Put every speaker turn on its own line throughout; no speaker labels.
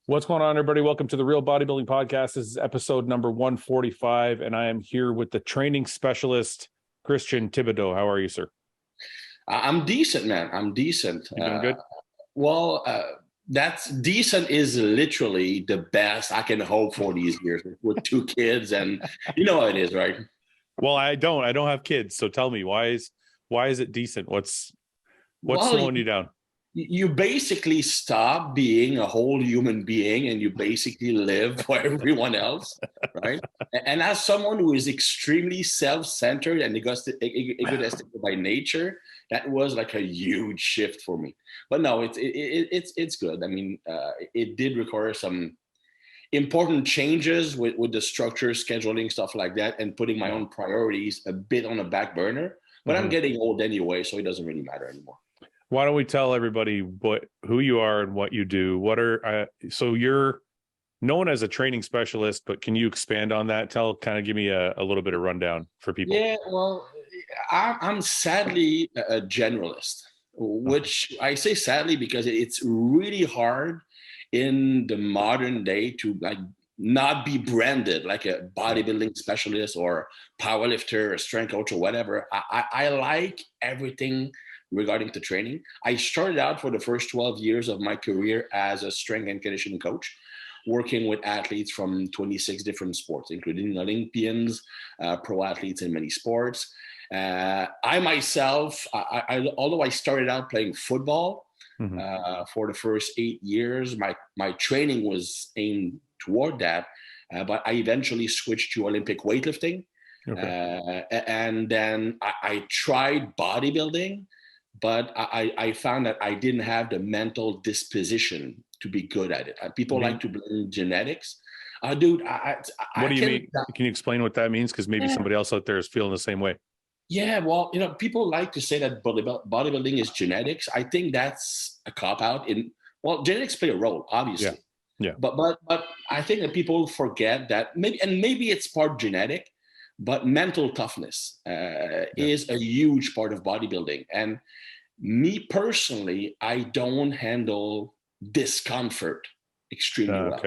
What's going on, everybody? Welcome to the Real Bodybuilding Podcast. This is episode number 145, and I am here with the training specialist, Christian Thibaudeau. How are you, sir?
I'm decent, man. I'm decent.
You doing good?
That's decent is literally the best I can hope for these years with two kids, and you know how it is, right?
Well, I don't have kids, so tell me, why is it decent? What's slowing you down?
You basically stop being a whole human being and you basically live for everyone else, right? And as someone who is extremely self-centered and egoistic by nature, that was like a huge shift for me. But no, it's good. I mean, it did require some important changes with the structure, scheduling, stuff like that, and putting my own priorities a bit on the back burner. But I'm getting old anyway, so it doesn't really matter anymore.
Why don't we tell everybody who you are and what you do? So you're known as a training specialist, but can you expand on that? Give me a little bit of rundown for people.
Yeah, well, I'm sadly a generalist, which I say sadly because it's really hard in the modern day to not be branded like a bodybuilding specialist or powerlifter or strength coach or whatever. I like everything regarding to training. I started out for the first 12 years of my career as a strength and conditioning coach, working with athletes from 26 different sports, including Olympians, pro athletes in many sports. I myself, although I started out playing football for the first 8 years, my training was aimed toward that, but I eventually switched to Olympic weightlifting. Okay. And then I tried bodybuilding, but I found that I didn't have the mental disposition to be good at it. People like to blame genetics. Dude,
what do you mean? Can you explain what that means? Because maybe somebody else out there is feeling the same way.
Yeah, well, people like to say that bodybuilding is genetics. I think that's a cop-out. Genetics play a role, obviously.
Yeah.
But I think that people forget that maybe it's part genetic, but mental toughness is a huge part of bodybuilding. And me personally, I don't handle discomfort extremely well.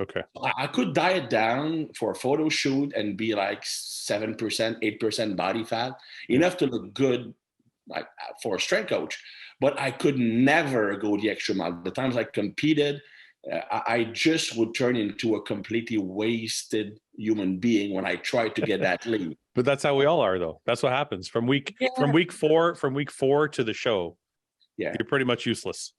Okay.
I could diet down for a photo shoot and be like 7%, 8% body fat, enough to look good like for a strength coach. But I could never go the extra mile. The times I competed, I just would turn into a completely wasted human being when I tried to get that lean.
But that's how we all are, though. That's what happens from week 4 to the show. Yeah, you're pretty much useless.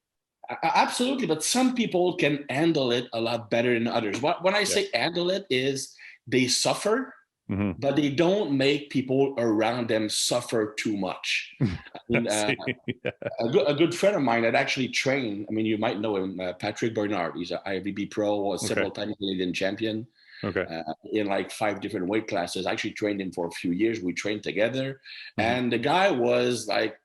Absolutely, but some people can handle it a lot better than others. When I say handle it, is they suffer, but they don't make people around them suffer too much. I mean, a good friend of mine that actually trained, I mean, you might know him, Patrick Bernard. He's an IFBB pro, was several-time Canadian champion. In like 5 different weight classes. I actually trained him for a few years. We trained together. And the guy was like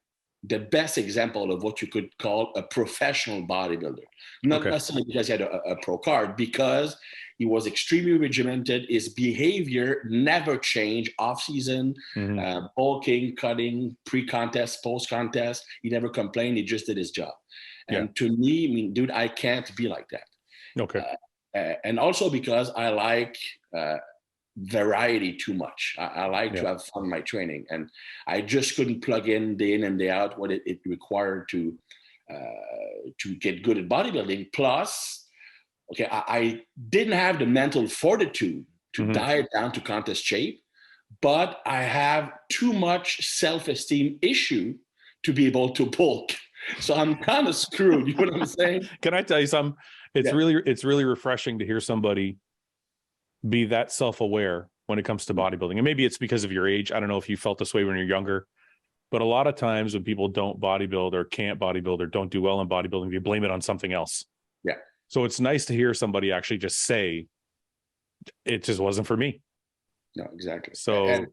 the best example of what you could call a professional bodybuilder. Not necessarily because he had a pro card, because he was extremely regimented. His behavior never changed off-season, bulking, cutting, pre-contest, post-contest. He never complained. He just did his job. And to me, I mean, dude, I can't be like that. And also because I like variety too much. I like to have fun in my training, and I just couldn't plug in day in and day out what it required to get good at bodybuilding. Plus, I didn't have the mental fortitude to diet down to contest shape, but I have too much self-esteem issue to be able to bulk. So I'm kind of screwed. You know what I'm saying?
Can I tell you something? It's really refreshing to hear somebody be that self-aware when it comes to bodybuilding. And maybe it's because of your age. I don't know if you felt this way when you're younger, but a lot of times when people don't bodybuild or can't bodybuild or don't do well in bodybuilding, they blame it on something else.
Yeah.
So it's nice to hear somebody actually just say, it just wasn't for me.
No, exactly.
So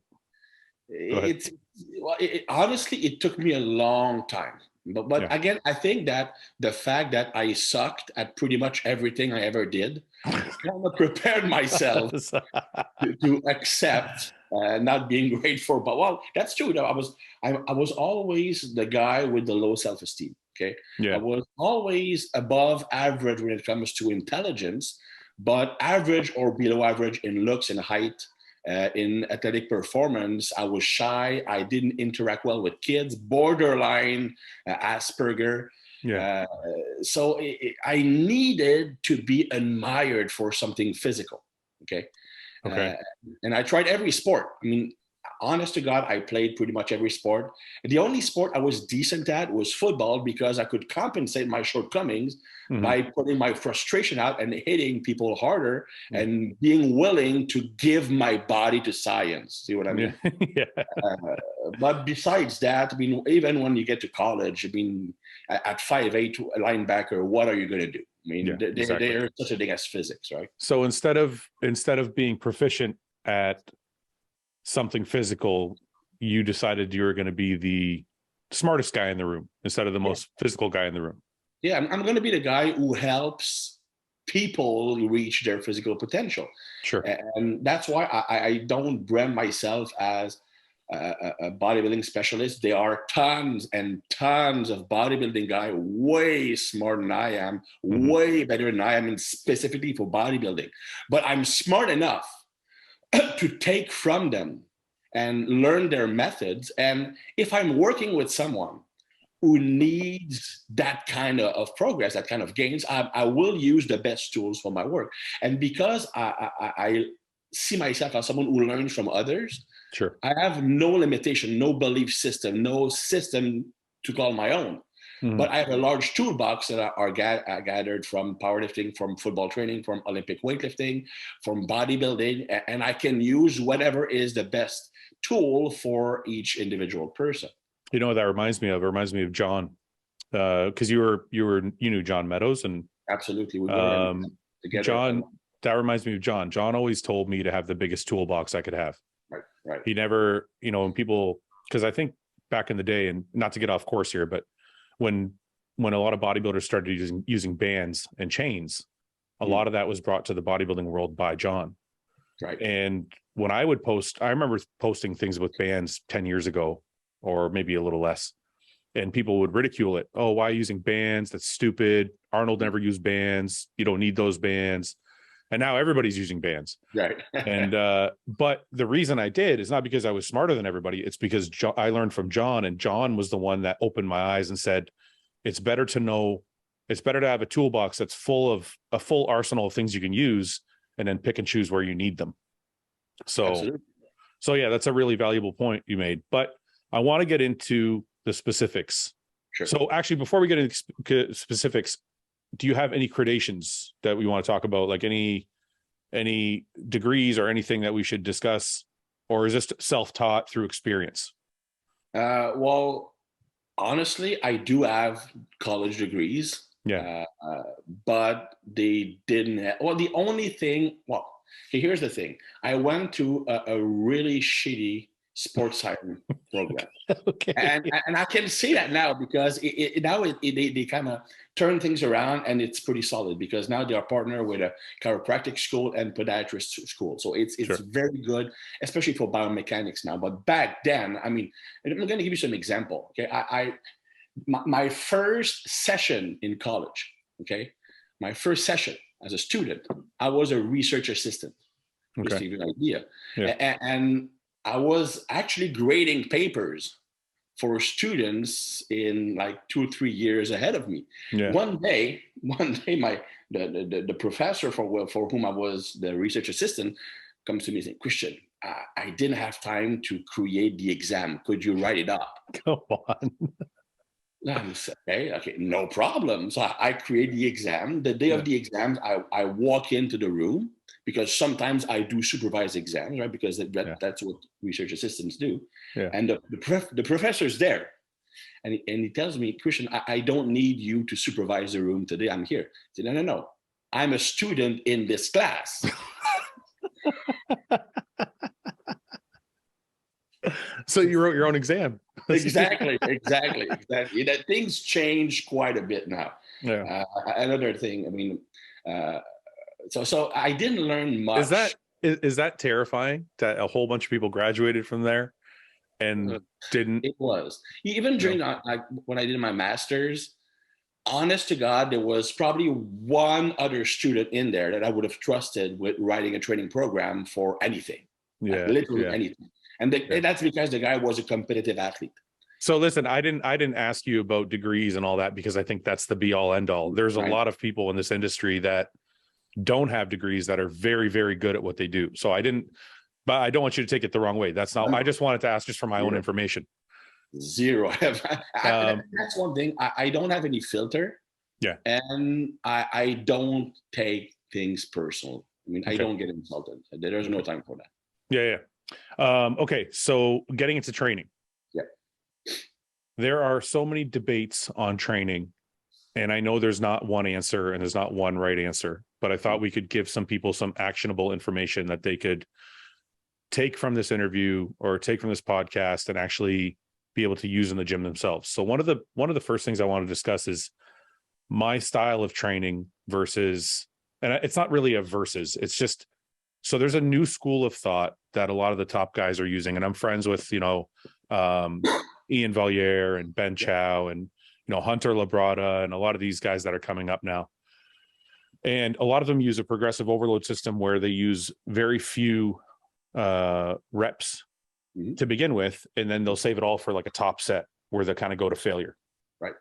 honestly, it took me a long time. But again, I think that the fact that I sucked at pretty much everything I ever did kind of prepared myself to accept not being grateful. But that's true. I was always the guy with the low self-esteem. Okay.
Yeah.
I was always above average when it comes to intelligence, but average or below average in looks and height. In athletic performance, I was shy. I didn't interact well with kids, borderline Asperger.
Yeah.
So I needed to be admired for something physical. Okay.
Okay.
And I tried every sport. I mean, honest to God, I played pretty much every sport. The only sport I was decent at was football because I could compensate my shortcomings by putting my frustration out and hitting people harder and being willing to give my body to science. See what I mean?
Yeah.
But besides that, I mean, even when you get to college, I mean, at 5'8" linebacker, what are you going to do? I mean, there's such a thing as physics, right?
So instead of being proficient at something physical, you decided you were going to be the smartest guy in the room instead of the most physical guy in the room.
Yeah, I'm going to be the guy who helps people reach their physical potential.
Sure.
And that's why I don't brand myself as a bodybuilding specialist. There are tons and tons of bodybuilding guys way smarter than I am, way better than I am, and specifically for bodybuilding. But I'm smart enough to take from them and learn their methods. And if I'm working with someone who needs that kind of progress, that kind of gains, I will use the best tools for my work. And because I see myself as someone who learns from others,
sure,
I have no limitation, no belief system, no system to call my own. But I have a large toolbox that are gathered from powerlifting, from football training, from Olympic weightlifting, from bodybuilding, and I can use whatever is the best tool for each individual person.
You know what that reminds me of? It reminds me of John, because you knew John Meadows, and
absolutely, we were together.
John. That reminds me of John. John always told me to have the biggest toolbox I could have.
Right.
He never, when people, because I think back in the day, and not to get off course here, but when a lot of bodybuilders started using bands and chains, a lot of that was brought to the bodybuilding world by John.
Right.
And when I would post, I remember posting things with bands 10 years ago, or maybe a little less, and people would ridicule it. Oh, why are you using bands? That's stupid. Arnold never used bands. You don't need those bands. And now everybody's using bands.
Right.
And, but the reason I did is not because I was smarter than everybody. It's because I learned from John, and John was the one that opened my eyes and said, it's better to have a toolbox that's full of a full arsenal of things you can use, and then pick and choose where you need them. So yeah, that's a really valuable point you made, but I want to get into the specifics.
Sure.
So actually, before we get into specifics, do you have any gradations that we want to talk about, like any degrees or anything that we should discuss, or is this self-taught through experience?
Well, honestly, I do have college degrees.
Yeah.
But they didn't have, the only thing, okay, here's the thing. I went to a really shitty sports science program.
Okay.
And I can say that now because they kind of turn things around, and it's pretty solid because now they are partnered with a chiropractic school and podiatrist school. So it's
Sure.
very good, especially for biomechanics now. But back then, I mean, I'm going to give you some example. Okay, my first session in college. Okay, my first session as a student, I was a research assistant.
Okay.
Just to give you an idea.
Yeah.
And I was actually grading papers for students in like 2 or 3 years ahead of me.
Yeah.
One day, the professor for whom I was the research assistant comes to me and says, Christian, I didn't have time to create the exam. Could you write it up?
Come on.
I said, okay, no problem. So I create the exam. The day of the exam, I walk into the room, because sometimes I do supervise exams, right? Because that's what research assistants do.
Yeah.
And the professor's there. And he tells me, Christian, I don't need you to supervise the room today. I'm here. I said, no. I'm a student in this class.
So you wrote your own exam.
Exactly. That things change quite a bit now.
Yeah.
Another thing, I mean, so I didn't learn much.
Is that terrifying that a whole bunch of people graduated from there and didn't?
It was. Even during when I did my master's, honest to God, there was probably one other student in there that I would have trusted with writing a training program for anything, like literally anything. And that's because the guy was a competitive athlete.
So listen, I didn't ask you about degrees and all that because I think that's the be all end all. There's a lot of people in this industry that don't have degrees that are very, very good at what they do. So but I don't want you to take it the wrong way. That's not, I just wanted to ask just for my own information.
Zero. That's one thing. I don't have any filter.
Yeah.
And I don't take things personal. I mean, I don't get insulted. There's no time for that.
Yeah. Okay. So getting into training.
Yeah.
There are so many debates on training, and I know there's not one answer and there's not one right answer, but I thought we could give some people some actionable information that they could take from this interview or take from this podcast and actually be able to use in the gym themselves. So one of the first things I want to discuss is my style of training versus, and it's not really a versus, it's just, so there's a new school of thought that a lot of the top guys are using. And I'm friends with, Iain Valliere and Ben Chow and, Hunter Labrada and a lot of these guys that are coming up now. And a lot of them use a progressive overload system where they use very few reps to begin with, and then they'll save it all for like a top set where they kind of go to failure.
Right.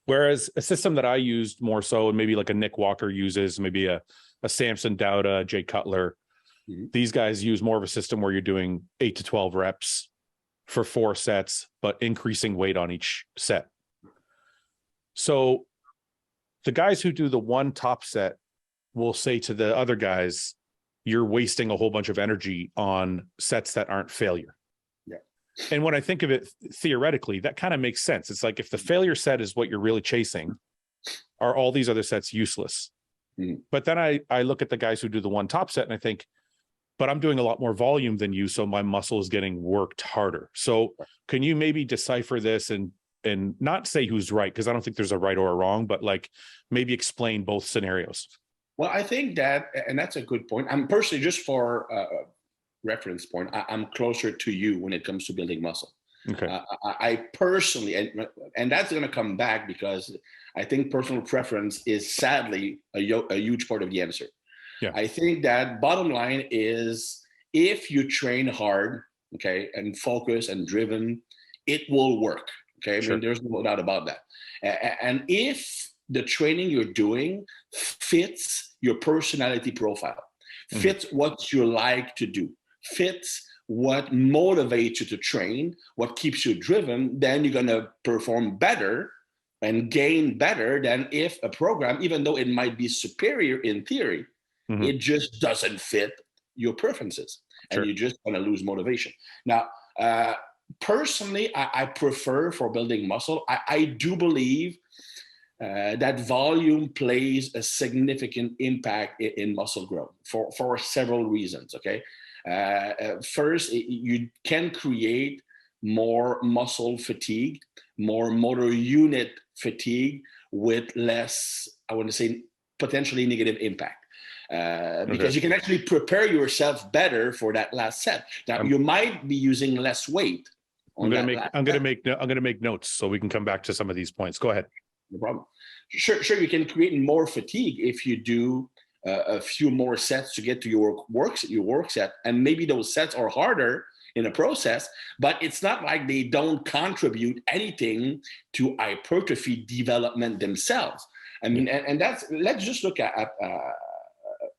Whereas a system that I used more so, and maybe like a Nick Walker uses, maybe a Samson Dowda, Jay Cutler, these guys use more of a system where you're doing 8 to 12 reps for 4 sets, but increasing weight on each set. So the guys who do the one top set will say to the other guys, you're wasting a whole bunch of energy on sets that aren't failure.
Yeah.
And when I think of it theoretically, that kind of makes sense. It's like if the failure set is what you're really chasing, are all these other sets useless? But then I look at the guys who do the one top set and I think, but I'm doing a lot more volume than you, so my muscle is getting worked harder. So can you maybe decipher this and not say who's right, because I don't think there's a right or a wrong, but like maybe explain both scenarios?
Well, I think that, and that's a good point. I'm personally, just for reference point, I'm closer to you when it comes to building muscle.
Okay.
I personally, and that's going to come back because I think personal preference is sadly a huge part of the answer.
Yeah.
I think that bottom line is if you train hard, okay, and focus and driven, it will work. Okay. I mean, there's no doubt about that. And if the training you're doing fits your personality profile, fits what you like to do, fits what motivates you to train, what keeps you driven, then you're going to perform better and gain better than if a program, even though it might be superior in theory, it just doesn't fit your preferences, and you're just going to lose motivation. Now, personally, I prefer, for building muscle, I do believe that volume plays a significant impact in muscle growth for several reasons, okay? First, you can create more muscle fatigue, more motor unit fatigue with less, I want to say, potentially negative impact. Because you can actually prepare yourself better for that last set. Now, you might be using less weight.
I'm going to make notes so we can come back to some of these points. Go ahead.
No problem. Sure. You can create more fatigue if you do a few more sets to get to your work set, and maybe those sets are harder in the process, but it's not like they don't contribute anything to hypertrophy development themselves. I mean, and that's, let's just look at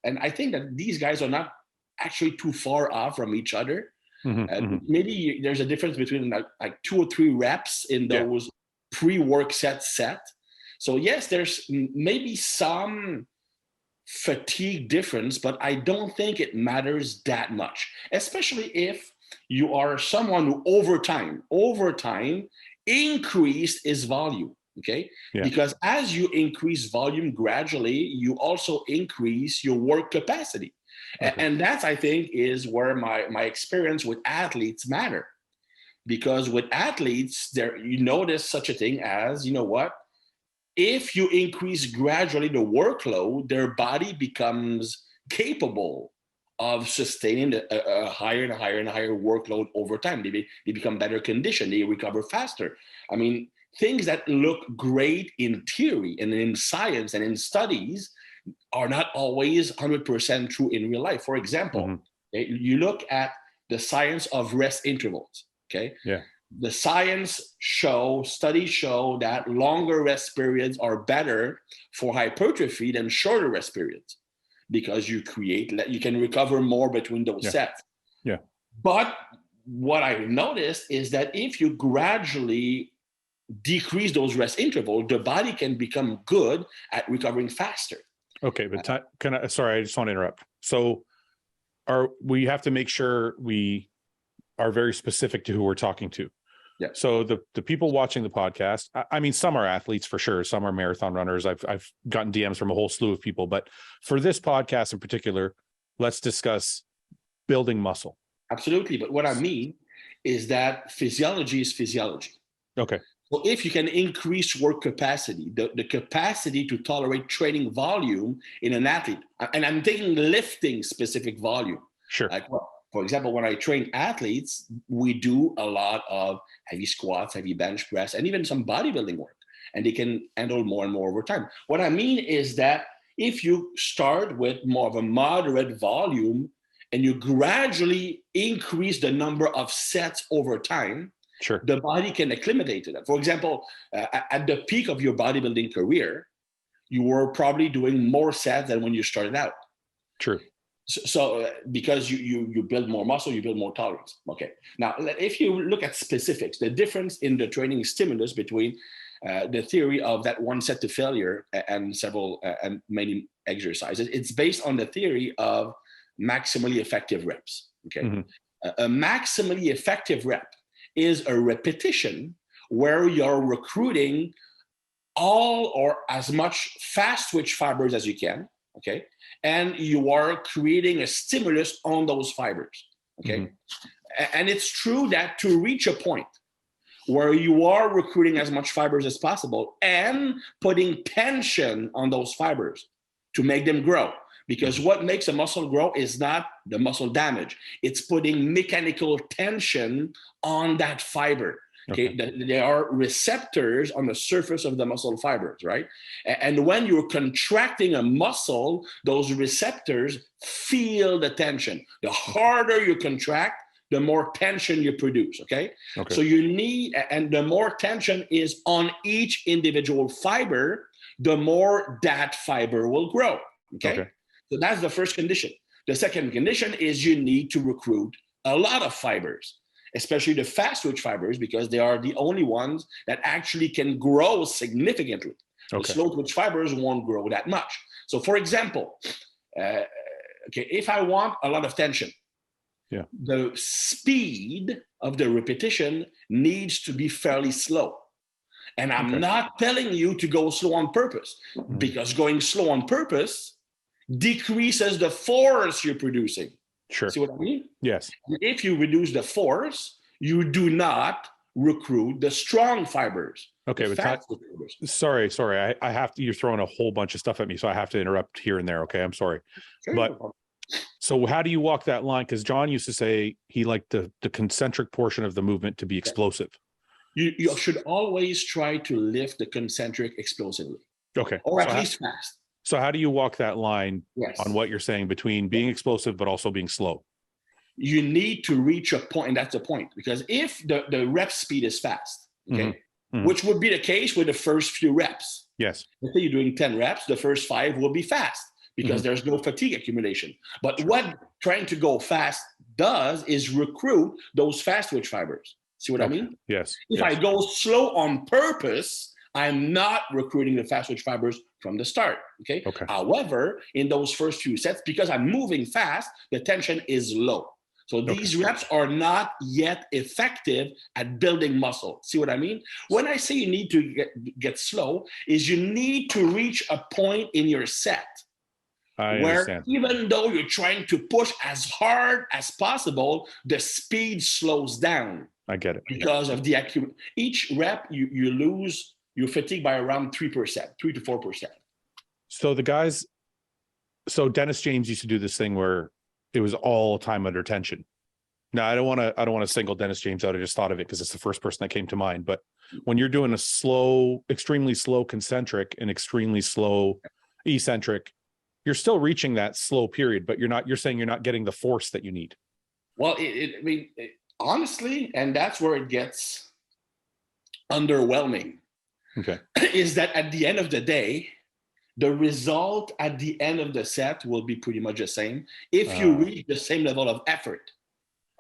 and I think that these guys are not actually too far off from each other. Maybe there's a difference between like 2 or 3 reps in those pre-work set. So yes, there's maybe some fatigue difference, but I don't think it matters that much, especially if you are someone who over time increased his volume. Okay. Yeah. Because as you increase volume gradually, you also increase your work capacity. Okay. And that's, I think, is where my experience with athletes matter. Because with athletes, you notice such a thing as, if you increase gradually the workload, their body becomes capable of sustaining a higher and higher and higher workload over time. They become better conditioned. They recover faster. I mean, things that look great in theory and in science and in studies are not always 100% true in real life. For example, you look at the science of rest intervals, okay?
Yeah.
The studies show that longer rest periods are better for hypertrophy than shorter rest periods because you can recover more between those sets.
Yeah.
But what I've noticed is that if you gradually decrease those rest intervals, the body can become good at recovering faster.
Okay, but sorry, I just want to interrupt. So we have to make sure we are very specific to who we're talking to.
Yeah.
So the people watching the podcast, I mean, some are athletes for sure. Some are marathon runners. I've gotten DMs from a whole slew of people, but for this podcast in particular, let's discuss building muscle.
Absolutely. But what I mean is that physiology is physiology.
Okay.
So if you can increase work capacity, the capacity to tolerate training volume in an athlete, and I'm taking lifting specific volume.
Sure.
Like, for example, when I train athletes, we do a lot of heavy squats, heavy bench press, and even some bodybuilding work, and they can handle more and more over time. What I mean is that if you start with more of a moderate volume and you gradually increase the number of sets over time,
sure,
the body can acclimate to that. For example, at the peak of your bodybuilding career, you were probably doing more sets than when you started out.
True.
So because you build more muscle, you build more tolerance. Okay. Now, if you look at specifics, the difference in the training stimulus between the theory of that one set to failure and several and many exercises, it's based on the theory of maximally effective reps. Okay. A maximally effective rep is a repetition where you're recruiting all or as much fast twitch fibers as you can. Okay. And you are creating a stimulus on those fibers. Okay. And it's true that to reach a point where you are recruiting as much fibers as possible and putting tension on those fibers to make them grow. Because what makes a muscle grow is not the muscle damage. It's putting mechanical tension on that fiber. Okay. There are receptors on the surface of the muscle fibers, right? And when you're contracting a muscle, those receptors feel the tension. The harder you contract, the more tension you produce, okay? So you need, and the more tension is on each individual fiber, the more that fiber will grow, okay? So that's the first condition. The second condition is you need to recruit a lot of fibers, especially the fast twitch fibers, because they are the only ones that actually can grow significantly. The slow twitch fibers won't grow that much. So for example, if I want a lot of tension, the speed of the repetition needs to be fairly slow. And I'm not telling you to go slow on purpose, because going slow on purpose decreases the force you're producing.
Sure.
See what I mean?
Yes.
If you reduce the force, you do not recruit the strong fibers.
Okay, but sorry. I have to. You're throwing a whole bunch of stuff at me, so I have to interrupt here and there. Okay, I'm sorry.
Sure,
but so how do you walk that line? Because John used to say he liked the concentric portion of the movement to be explosive.
You should always try to lift the concentric explosively.
Okay.
Or at least fast.
So how do you walk that line on what you're saying between being explosive but also being slow?
You need to reach a point, and that's the point. Because if the rep speed is fast, which would be the case with the first few reps.
Yes.
Let's say you're doing 10 reps, the first 5 will be fast because there's no fatigue accumulation. But what trying to go fast does is recruit those fast twitch fibers. See what I mean?
Yes.
If I go slow on purpose, I'm not recruiting the fast twitch fibers from the start. Okay. However, in those first few sets, because I'm moving fast, the tension is low. So these reps are not yet effective at building muscle. See what I mean? When I say you need to get slow, is you need to reach a point in your set where even though you're trying to push as hard as possible, the speed slows down.
I get it.
Because of the each rep, you lose your fatigue by around 3%, 3 to 4%.
So Dennis James used to do this thing where it was all time under tension. Now I don't want to single Dennis James out. I just thought of it because it's the first person that came to mind. But when you're doing a slow, extremely slow concentric and extremely slow eccentric, you're still reaching that slow period, but you're saying you're not getting the force that you need.
Well, honestly, and that's where it gets underwhelming.
Okay.
Is that at the end of the day, the result at the end of the set will be pretty much the same if you reach the same level of effort.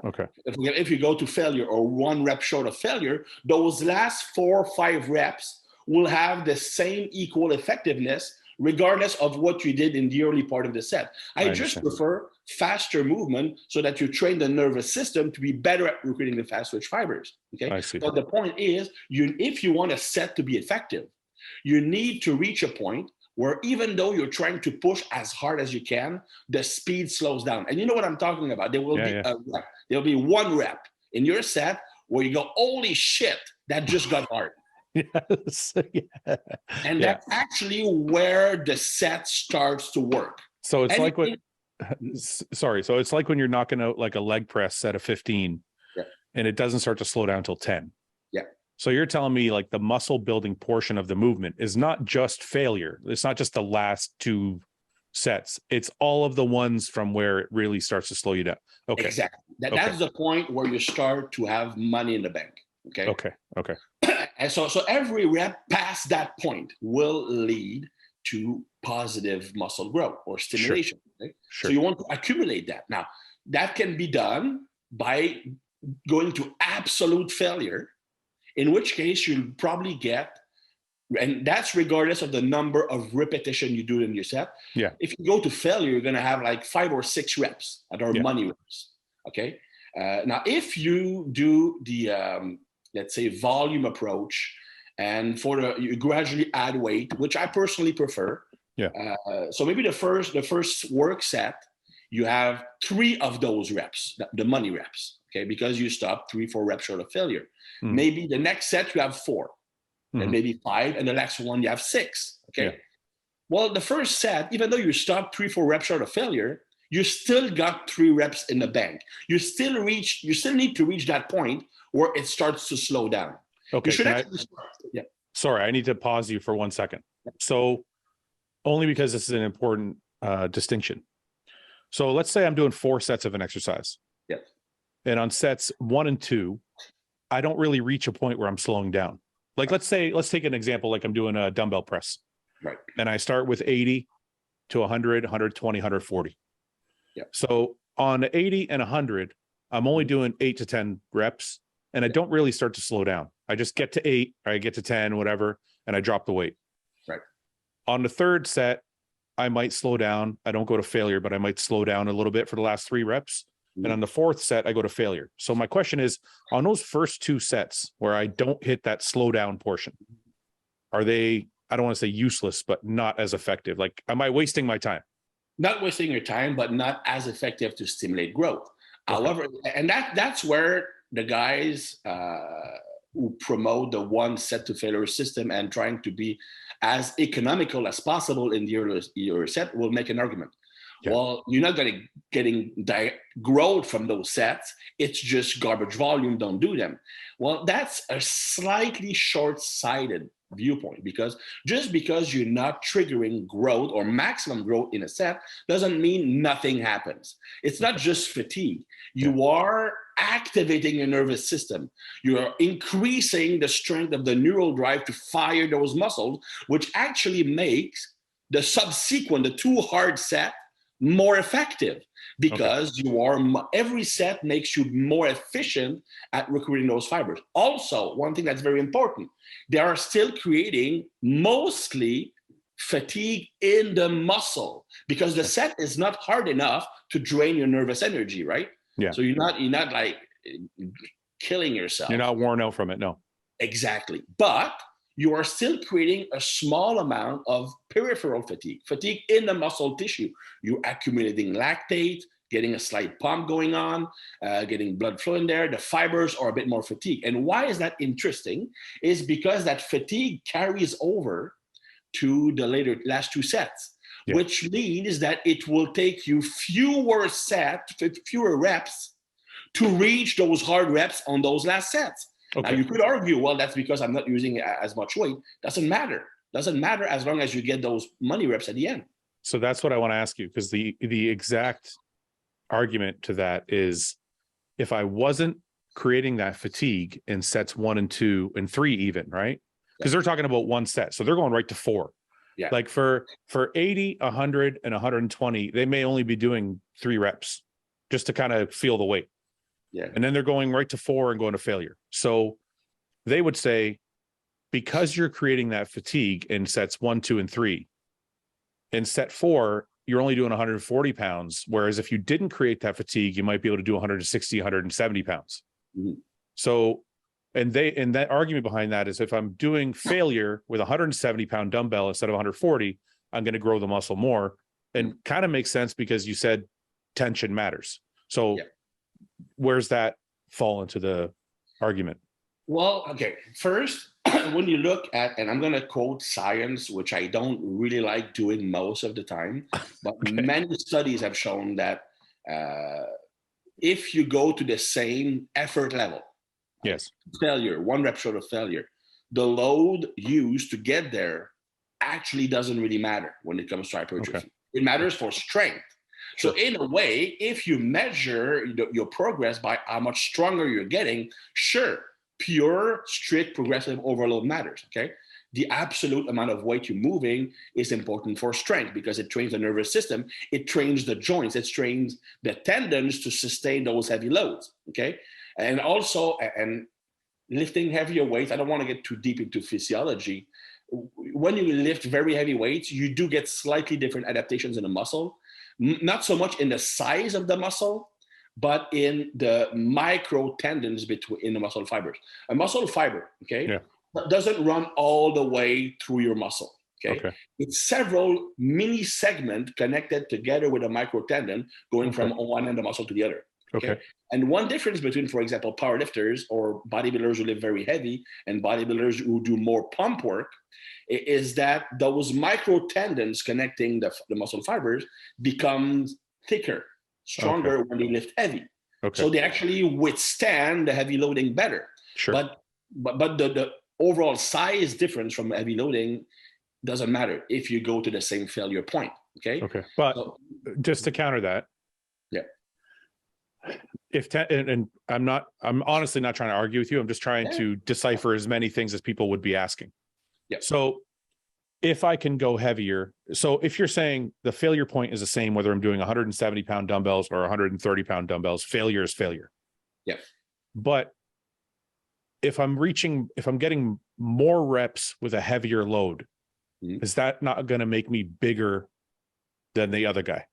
Okay.
If you go to failure or 1 rep short of failure, those last 4 or 5 reps will have the same equal effectiveness regardless of what you did in the early part of the set. I just prefer faster movement so that you train the nervous system to be better at recruiting the fast twitch fibers. Okay.
I see.
But the point is, if you want a set to be effective, you need to reach a point where even though you're trying to push as hard as you can, the speed slows down. And you know what I'm talking about. There will be a rep. There'll be 1 rep in your set where you go, holy shit, that just got hard.
Yes. Yeah.
And that's actually where the set starts to work.
So it's so it's like when you're knocking out like a leg press set of 15 and it doesn't start to slow down till 10.
Yeah.
So you're telling me like the muscle building portion of the movement is not just failure. It's not just the last 2 sets. It's all of the ones from where it really starts to slow you down. Okay.
Exactly. That's the point where you start to have money in the bank. Okay.
Okay.
And so every rep past that point will lead to positive muscle growth or stimulation. Sure. Right? Sure. So you want to accumulate that. Now, that can be done by going to absolute failure, in which case you'll probably get, and that's regardless of the number of repetition you do in your set.
Yeah.
If you go to failure, you're going to have like 5 or 6 reps that are money reps. Okay. Now, if you do the, let's say, volume approach, and you gradually add weight, which I personally prefer.
Yeah.
So maybe the first work set, you have 3 of those reps, the money reps, okay, because you stopped 3, 4 reps short of failure. Maybe the next set you have 4, and maybe 5, and the next one you have 6. Okay. Yeah. Well, the first set, even though you stopped 3, 4 reps short of failure, you still got 3 reps in the bank. You still need to reach that point where it starts to slow down.
Okay. Sorry, I need to pause you for 1 second. So only because this is an important distinction. So let's say I'm doing 4 sets of an exercise.
Yeah.
And on sets 1 and 2, I don't really reach a point where I'm slowing down. Like let's take an example, like I'm doing a dumbbell press.
Right.
And I start with 80 to 100, 120, 140.
Yeah.
So on 80 and 100, I'm only doing 8 to 10 reps, and I don't really start to slow down. I just get to 8, or I get to 10, whatever, and I drop the weight.
Right.
On the third set, I might slow down. I don't go to failure, but I might slow down a little bit for the last 3 reps. And on the 4th set, I go to failure. So my question is, on those first 2 sets where I don't hit that slow down portion, are they, I don't want to say useless, but not as effective? Like, am I wasting my time?
Not wasting your time, but not as effective to stimulate growth. Okay. However, and that's where the guys who promote the 1 set to failure system and trying to be as economical as possible in the earlier set will make an argument. Yeah. Well, you're not getting growth from those sets. It's just garbage volume. Don't do them. Well, that's a slightly short-sighted viewpoint, because just because you're not triggering growth or maximum growth in a set doesn't mean nothing happens. It's not just fatigue. You are activating your nervous system. You are increasing the strength of the neural drive to fire those muscles, which actually makes the subsequent, the 2 hard set, more effective, because every set makes you more efficient at recruiting those fibers. Also, one thing that's very important, they are still creating mostly fatigue in the muscle, because the set is not hard enough to drain your nervous energy, right? Yeah. So you're not like killing yourself.
You're not worn out from it, no.
Exactly. But you are still creating a small amount of peripheral fatigue in the muscle tissue. You're accumulating lactate, getting a slight pump going on, getting blood flow in there. The fibers are a bit more fatigued. And why is that interesting? Is because that fatigue carries over to the last 2 sets, which means that it will take you fewer reps to reach those hard reps on those last sets. Okay. Now you could argue, well, that's because I'm not using as much weight. Doesn't matter. Doesn't matter as long as you get those money reps at the end.
So that's what I want to ask you, because the exact argument to that is, if I wasn't creating that fatigue in sets 1 and 2 and 3 even, right? Because they're talking about one set. So they're going right to 4.
Yeah.
Like for 80, 100, and 120, they may only be doing 3 reps just to kind of feel the weight.
Yeah.
And then they're going right to 4 and going to failure. So they would say, because you're creating that fatigue in sets 1, 2, and 3, in set 4, you're only doing 140 pounds. Whereas if you didn't create that fatigue, you might be able to do 160, 170 pounds.
Mm-hmm.
So, and that argument behind that is, if I'm doing failure with a 170 pound dumbbell instead of 140, I'm going to grow the muscle more. And kind of makes sense, because you said tension matters. So where's that fall into the argument?
Well, okay. First, when you look at, and I'm going to quote science, which I don't really like doing most of the time, but many studies have shown that if you go to the same effort level, failure, 1 rep short of failure, the load used to get there actually doesn't really matter when it comes to hypertrophy. Okay. It matters for strength. Sure. So in a way, if you measure your progress by how much stronger you're getting, sure, pure, strict progressive overload matters, okay? The absolute amount of weight you're moving is important for strength, because it trains the nervous system, it trains the joints, it trains the tendons to sustain those heavy loads, okay? And also, and lifting heavier weights, I don't want to get too deep into physiology. When you lift very heavy weights, you do get slightly different adaptations in the muscle, not so much in the size of the muscle, but in the micro tendons in the muscle fibers. A muscle fiber, doesn't run all the way through your muscle, okay? It's several mini segments connected together with a micro tendon going from one end of the muscle to the other. Okay. And one difference between, for example, powerlifters or bodybuilders who lift very heavy and bodybuilders who do more pump work is that those micro tendons connecting the muscle fibers becomes thicker, stronger when they lift heavy. So they actually withstand the heavy loading better.
Sure.
But the overall size difference from heavy loading doesn't matter if you go to the same failure point. Okay.
But just to counter that, and I'm honestly not trying to argue with you. I'm just trying to decipher as many things as people would be asking. So if I can go heavier, so if you're saying the failure point is the same, whether I'm doing 170 pound dumbbells or 130 pound dumbbells, failure is failure. But if I'm getting more reps with a heavier load, is that not going to make me bigger than the other guy?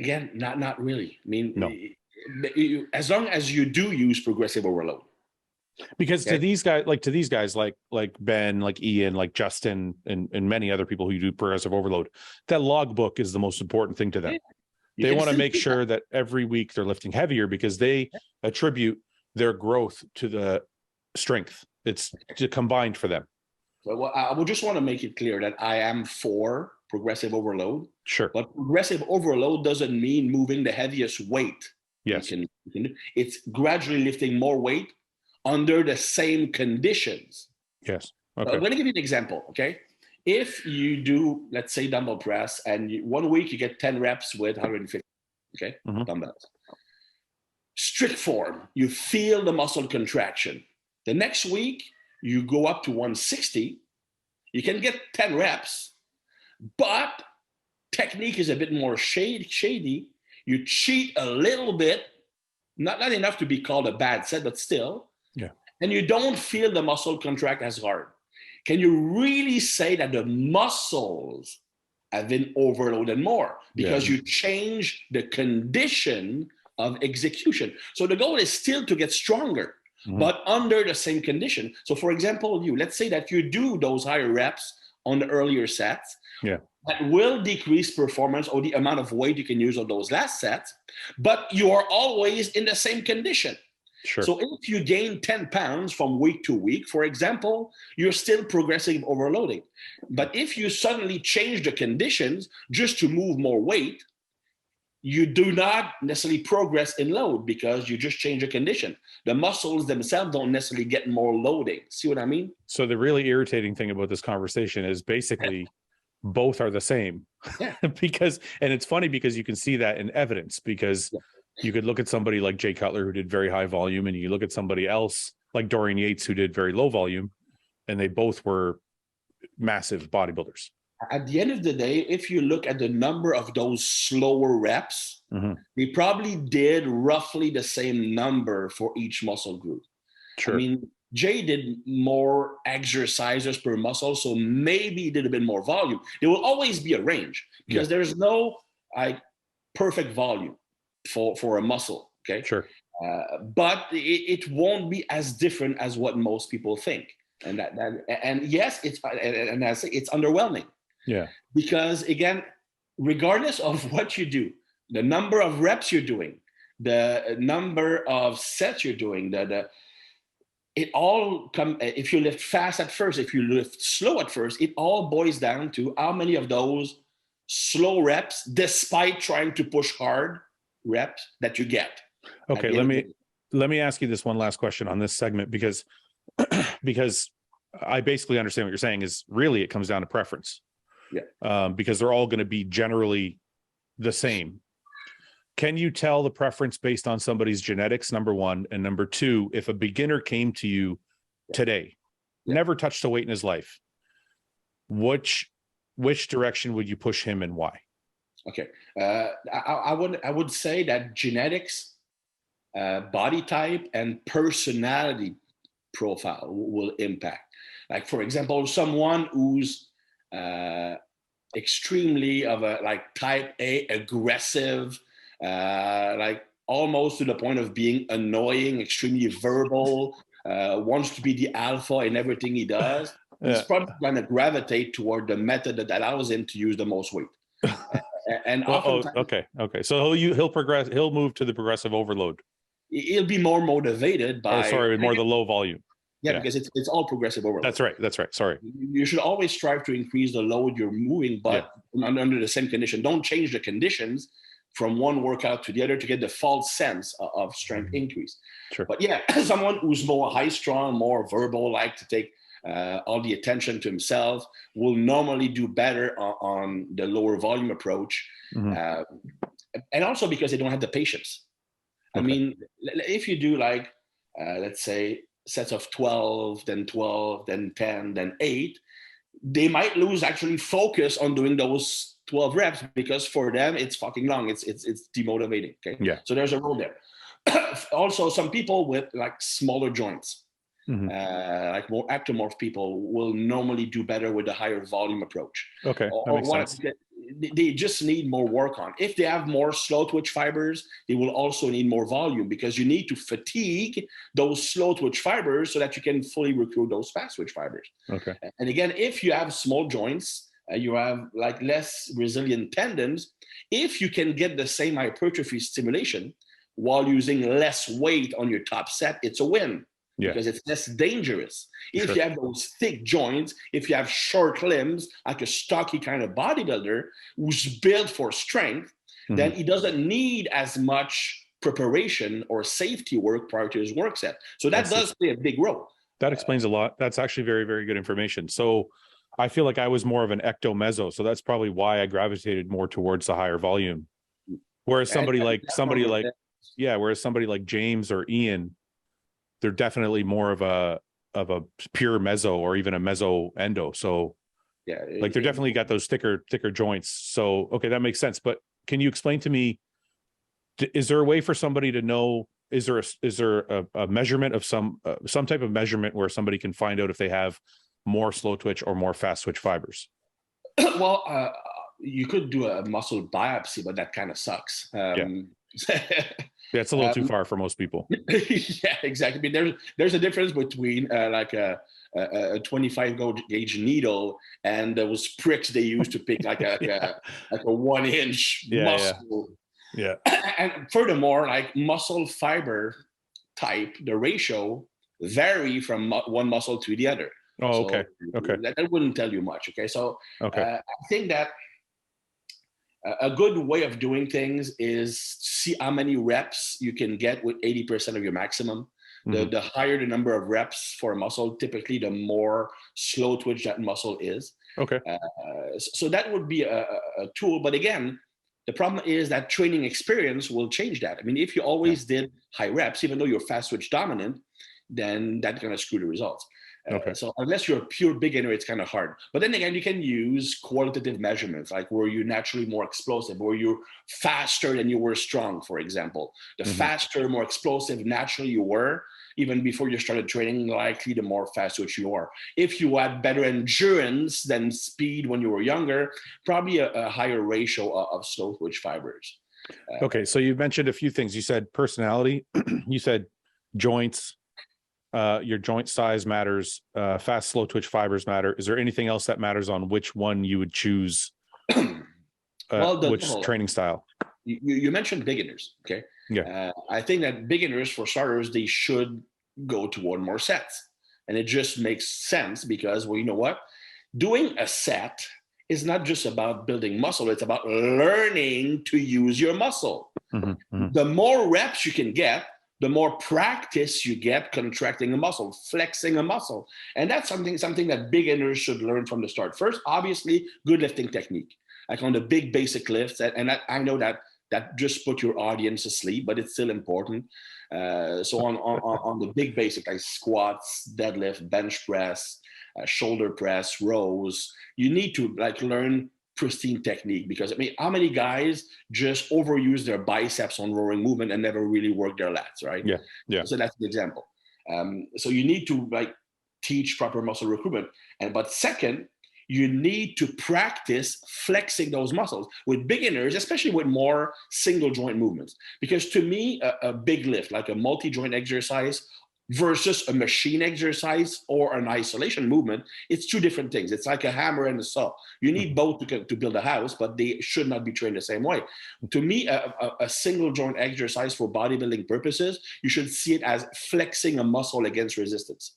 Again, not really. I mean,
no.
As long as you do use progressive overload.
Because to these guys like Ben, like Iain, like Justin, and many other people who do progressive overload, that logbook is the most important thing to them. They want to make sure that every week they're lifting heavier, because they attribute their growth to the strength. It's combined for them.
Well, I would just want to make it clear that I am for progressive overload.
Sure.
But progressive overload doesn't mean moving the heaviest weight.
Yes.
It's gradually lifting more weight under the same conditions.
Yes.
I'm going to give you an example, okay? If you do, let's say, dumbbell press, and 1 week you get 10 reps with 150, dumbbells. Strict form, you feel the muscle contraction. The next week, you go up to 160, you can get 10 reps, but technique is a bit more shady. You cheat a little bit, not enough to be called a bad set, but still. And you don't feel the muscle contract as hard. Can you really say that the muscles have been overloaded more? Because you change the condition of execution. So the goal is still to get stronger, but under the same condition. So for example, let's say that you do those higher reps on the earlier sets. That will decrease performance or the amount of weight you can use on those last sets, but you are always in the same condition.
Sure.
So if you gain 10 pounds from week to week, for example, you're still progressive overloading. But if you suddenly change the conditions just to move more weight, you do not necessarily progress in load because you just change the condition. The muscles themselves don't necessarily get more loading. See what I mean?
So the really irritating thing about this conversation is basically both are the same.
Yeah.
Because, and it's funny because you can see that in evidence, because you could look at somebody like Jay Cutler who did very high volume, and you look at somebody else like Dorian Yates who did very low volume, and they both were massive bodybuilders.
At the end of the day, if you look at the number of those slower reps, they probably did roughly the same number for each muscle group.
Sure.
I mean, Jay did more exercises per muscle, so maybe he did a bit more volume. There will always be a range because there's no perfect volume for a muscle. Okay.
Sure.
But it won't be as different as what most people think. And yes, it's underwhelming.
Yeah.
Because again, regardless of what you do, the number of reps you're doing, the number of sets you're doing, it all if you lift fast at first, if you lift slow at first, it all boils down to how many of those slow reps, despite trying to push hard reps, that you get.
Okay, let me ask you this one last question on this segment, because I basically understand what you're saying is really it comes down to preference.
Yeah.
Because they're all going to be generally the same. Can you tell the preference based on somebody's genetics, number one, and number two, if a beginner came to you today, never touched a weight in his life, which direction would you push him and why?
Okay. I would say that genetics, body type, and personality profile will impact. Like, for example, someone who's extremely of a type A, aggressive, like almost to the point of being annoying, extremely verbal, wants to be the alpha in everything he does. He's probably going to gravitate toward the method that allows him to use the most weight. And
okay. So he'll progress. He'll move to the progressive overload.
He'll be more motivated by
more the low volume.
Yeah, because it's all progressive overload.
That's right. Sorry.
You should always strive to increase the load you're moving, but under the same condition. Don't change the conditions from one workout to the other to get the false sense of strength increase.
Sure.
But someone who's more high strung, more verbal, like to take all the attention to himself, will normally do better on the lower volume approach. And also because they don't have the patience. Okay. I mean, if you do let's say, sets of 12, then 10, then 8, they might lose actually focus on doing those 12 reps because for them it's fucking long. It's demotivating. Okay.
Yeah.
So there's a role there. Also, some people with smaller joints, like more ectomorph people, will normally do better with the higher volume approach.
Okay. That makes sense.
They just need more work on. If they have more slow twitch fibers, they will also need more volume because you need to fatigue those slow twitch fibers so that you can fully recruit those fast twitch fibers.
Okay.
And again, if you have small joints, you have less resilient tendons. If you can get the same hypertrophy stimulation while using less weight on your top set, it's a win. Because it's less dangerous. If you have those thick joints, if you have short limbs, like a stocky kind of bodybuilder who's built for strength, then he doesn't need as much preparation or safety work prior to his work set. So that does play a big role.
That explains a lot. That's actually very, very good information. So I feel like I was more of an ecto-meso. So that's probably why I gravitated more towards the higher volume. Whereas somebody like James or Ian, they're definitely more of a pure meso or even a meso endo. So they're definitely got those thicker joints. So, okay, that makes sense. But can you explain to me, is there a way for somebody to know, is there a measurement of some type of measurement where somebody can find out if they have more slow twitch or more fast twitch fibers?
Well, you could do a muscle biopsy, but that kind of sucks.
It's a little too far for most people.
Yeah, exactly. I mean, there's a difference between a 25 gauge needle and those pricks they use to pick like a 1 inch muscle.
Yeah.
And furthermore, muscle fiber type, the ratio vary from one muscle to the other.
Oh, okay.
That wouldn't tell you much. Okay. So I think that A good way of doing things is see how many reps you can get with 80% of your maximum. The higher the number of reps for a muscle, typically the more slow twitch that muscle is.
Okay.
So that would be a tool. But again, the problem is that training experience will change that. I mean, if you always did high reps, even though you're fast twitch dominant, then that's going to screw the results. So unless you're a pure beginner, it's kind of hard. But then again, you can use qualitative measurements, like were you naturally more explosive, or you're faster than you were strong, for example. The faster, more explosive naturally you were, even before you started training, likely the more fast twitch you are. If you had better endurance than speed when you were younger, probably a higher ratio of slow twitch fibers.
Okay, so you mentioned a few things. You said personality, you said joints, your joint size matters, fast, slow twitch fibers matter. Is there anything else that matters on which one you would choose, which training style?
You mentioned beginners, okay?
Yeah.
I think that beginners, for starters, they should go toward more sets. And it just makes sense because, well, you know what? Doing a set is not just about building muscle. It's about learning to use your muscle. The more reps you can get, the more practice you get contracting a muscle, flexing a muscle. And that's something that beginners should learn from the start. First, obviously, good lifting technique. Like on the big basic lifts, and I know that just put your audience asleep, but it's still important. So on the big basic, like squats, deadlift, bench press, shoulder press, rows, you need to learn pristine technique, because I mean, how many guys just overuse their biceps on rowing movement and never really work their lats, right?
Yeah.
So that's an example. So you need to teach proper muscle recruitment, but second, you need to practice flexing those muscles with beginners, especially with more single joint movements. Because to me, a big lift, like a multi-joint exercise versus a machine exercise or an isolation movement, it's two different things. It's like a hammer and a saw. You need both to build a house, but they should not be trained the same way. To me, a single joint exercise for bodybuilding purposes, you should see it as flexing a muscle against resistance.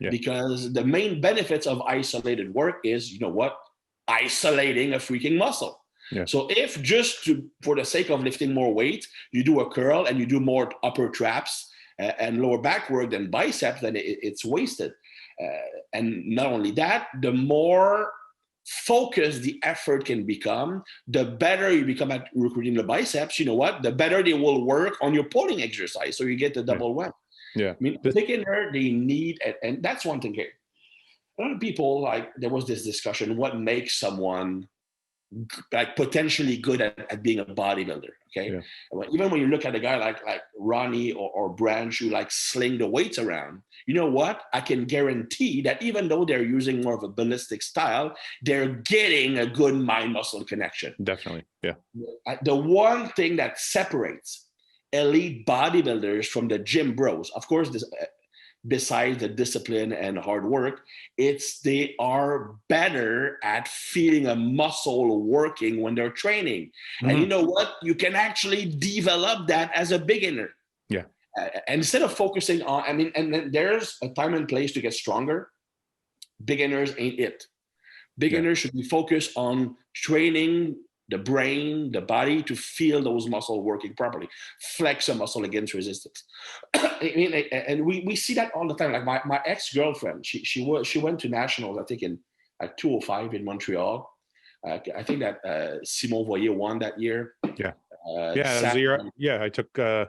Yeah. Because the main benefits of isolated work is, you know what, isolating a freaking muscle. Yeah. So if just for the sake of lifting more weight, you do a curl and you do more upper traps and lower back work than biceps, then it's wasted. And not only that, the more focused the effort can become, the better you become at recruiting the biceps. You know what? The better they will work on your pulling exercise. So you get the double whammy.
Yeah.
I mean, beginner, they need, and that's one thing here. A lot of people, there was this discussion, what makes someone potentially good at being a bodybuilder, okay? Yeah. Even when you look at a guy like Ronnie or Branch who sling the weights around, you know what? I can guarantee that even though they're using more of a ballistic style, they're getting a good mind-muscle connection.
Definitely, yeah.
The one thing that separates elite bodybuilders from the gym bros, of course, besides the discipline and hard work, they are better at feeling a muscle working when they're training. And you know what? You can actually develop that as a beginner.
Yeah.
Instead of focusing on, and then there's a time and place to get stronger. Beginners ain't it. Beginners should be focused on training the brain, the body to feel those muscles working properly, flex a muscle against resistance. And we see that all the time. Like my ex-girlfriend, she went to nationals, I think in 205 in Montreal. I think that Simon Voyer won that year.
Yeah, that was the year. Yeah, I took. I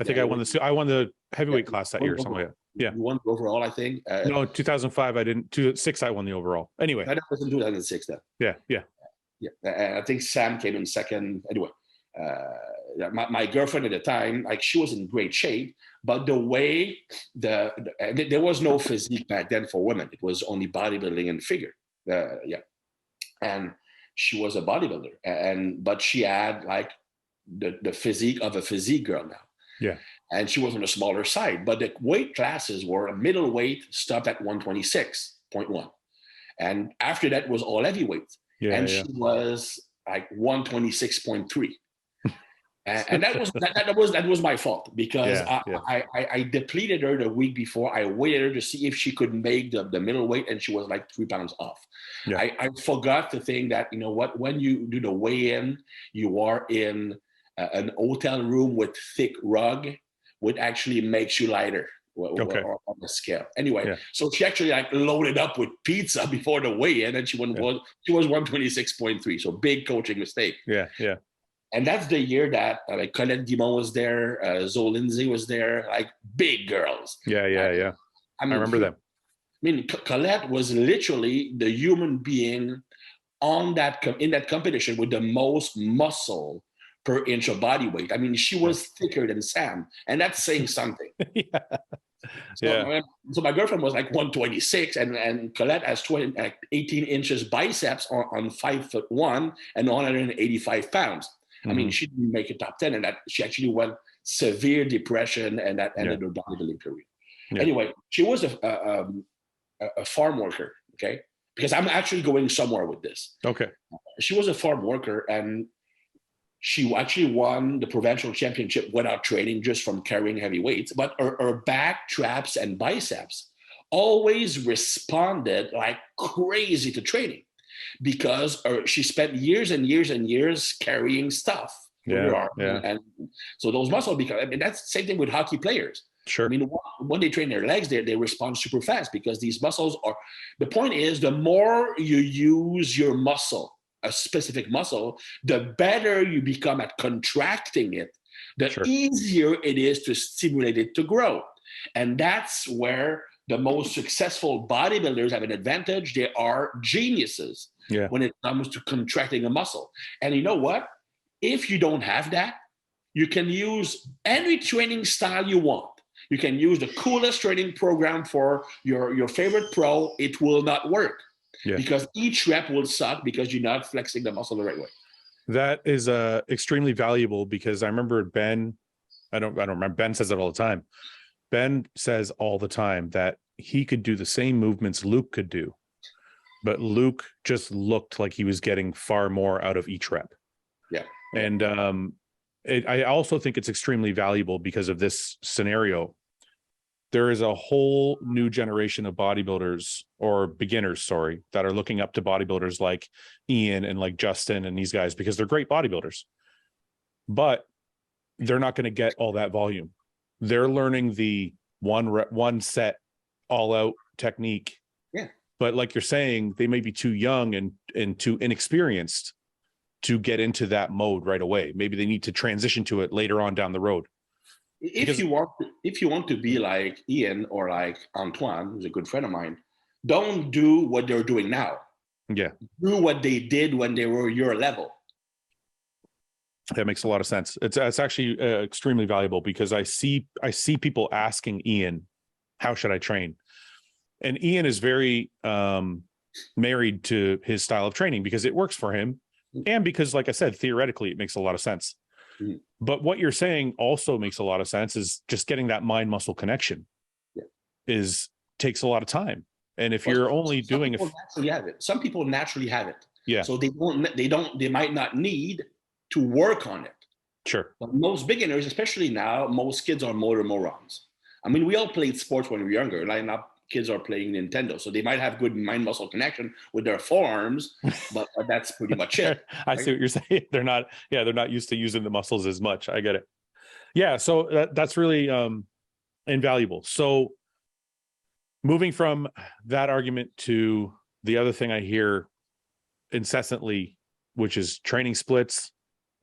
think I won the heavyweight class that year, something like that. Yeah,
you won the overall, I think.
No, 2005 I didn't. 2006 I won the overall. Anyway,
that was in 2006 then.
Yeah.
Yeah, I think Sam came in second. Anyway, my girlfriend at the time, she was in great shape, but the way there was no physique back then for women. It was only bodybuilding and figure. And she was a bodybuilder, but she had the physique of a physique girl now.
Yeah. And
she was on the smaller side, but the weight classes were a middleweight stopped at 126.1, and after that was all heavyweight. Yeah, and she was 126.3. And that was my fault, because I depleted her the week before. I waited her to see if she could make the middleweight, and she was like 3 pounds off. Yeah. I forgot to think that, you know what, when you do the weigh-in, you are in an hotel room with thick rug, which actually makes you lighter. Okay. Or on the scale. Anyway, so she actually like loaded up with pizza before the weigh-in, and she was 126.3. So big coaching mistake.
Yeah.
And that's the year that like Colette Guimond was there, Zoe Lindsay was there, like big girls.
Yeah. I remember them.
I mean, Colette was literally the human being in that competition with the most muscle per inch of body weight. I mean, she was thicker than Sam, and that's saying something. So my girlfriend was like 126, and Colette has 18 inches biceps on 5'1" and 185 pounds. I mean, she didn't make a top 10, and that she actually went severe depression, and that ended her bodybuilding career. Anyway, she was a farm worker, okay? Because I'm actually going somewhere with this.
Okay.
She was a farm worker, and she actually won the provincial championship without training, just from carrying heavy weights. But her back, traps, and biceps always responded like crazy to training, because she spent years and years and years carrying stuff. And so those muscles become, I mean, that's the same thing with hockey players.
Sure.
I mean, when they train their legs, they respond super fast, because these muscles are, the point is, the more you use your muscle, a specific muscle, the better you become at contracting it, the easier it is to stimulate it to grow. And that's where the most successful bodybuilders have an advantage. They are geniuses when it comes to contracting a muscle. And you know what? If you don't have that, you can use any training style you want. You can use the coolest training program for your favorite pro. It will not work, because each rep will suck, because you're not flexing the muscle the right way.
That is extremely valuable, because I remember Ben, I don't remember, Ben says it all the time. Ben says all the time that he could do the same movements Luke could do, but Luke just looked like he was getting far more out of each rep.
Yeah.
And I also think it's extremely valuable because of this scenario. There is a whole new generation of bodybuilders, or beginners, that are looking up to bodybuilders like Iain and like Justin and these guys, because they're great bodybuilders, but they're not going to get all that volume. They're learning the one set all out technique.
Yeah.
But like you're saying, they may be too young and too inexperienced to get into that mode right away. Maybe they need to transition to it later on down the road.
If you want to be like Iain or like Antoine, who's a good friend of mine, don't do what they're doing now.
Yeah.
Do what they did when they were your level.
That makes a lot of sense. It's actually extremely valuable, because I see people asking Iain, how should I train? And Iain is very married to his style of training, because it works for him. And because, like I said, theoretically, it makes a lot of sense. But what you're saying also makes a lot of sense, is just getting that mind-muscle connection takes a lot of time. And if you're only doing
some people naturally have it.
Yeah.
So they might not need to work on it.
Sure.
But most beginners, especially now, most kids are motor morons. I mean, we all played sports when we were younger. Like now, kids are playing Nintendo, so they might have good mind-muscle connection with their forearms, but that's pretty much it.
I see what you're saying. They're not used to using the muscles as much. I get it. Yeah, so that's really invaluable. So moving from that argument to the other thing I hear incessantly, which is training splits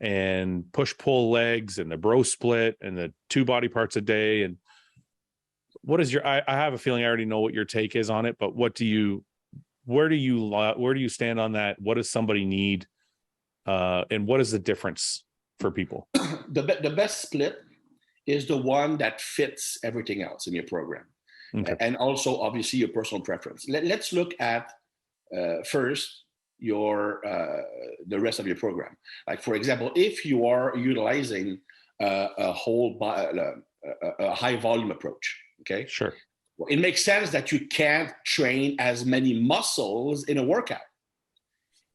and push-pull legs and the bro split and the 2 body parts a day. And what is I have a feeling I already know what your take is on it, but where do you stand on that? What does somebody need? And what is the difference for people?
The best split is the one that fits everything else in your program. Okay. And also obviously your personal preference. Let's look at first the rest of your program. Like, for example, if you are utilizing a high volume approach, okay,
sure,
it makes sense that you can't train as many muscles in a workout.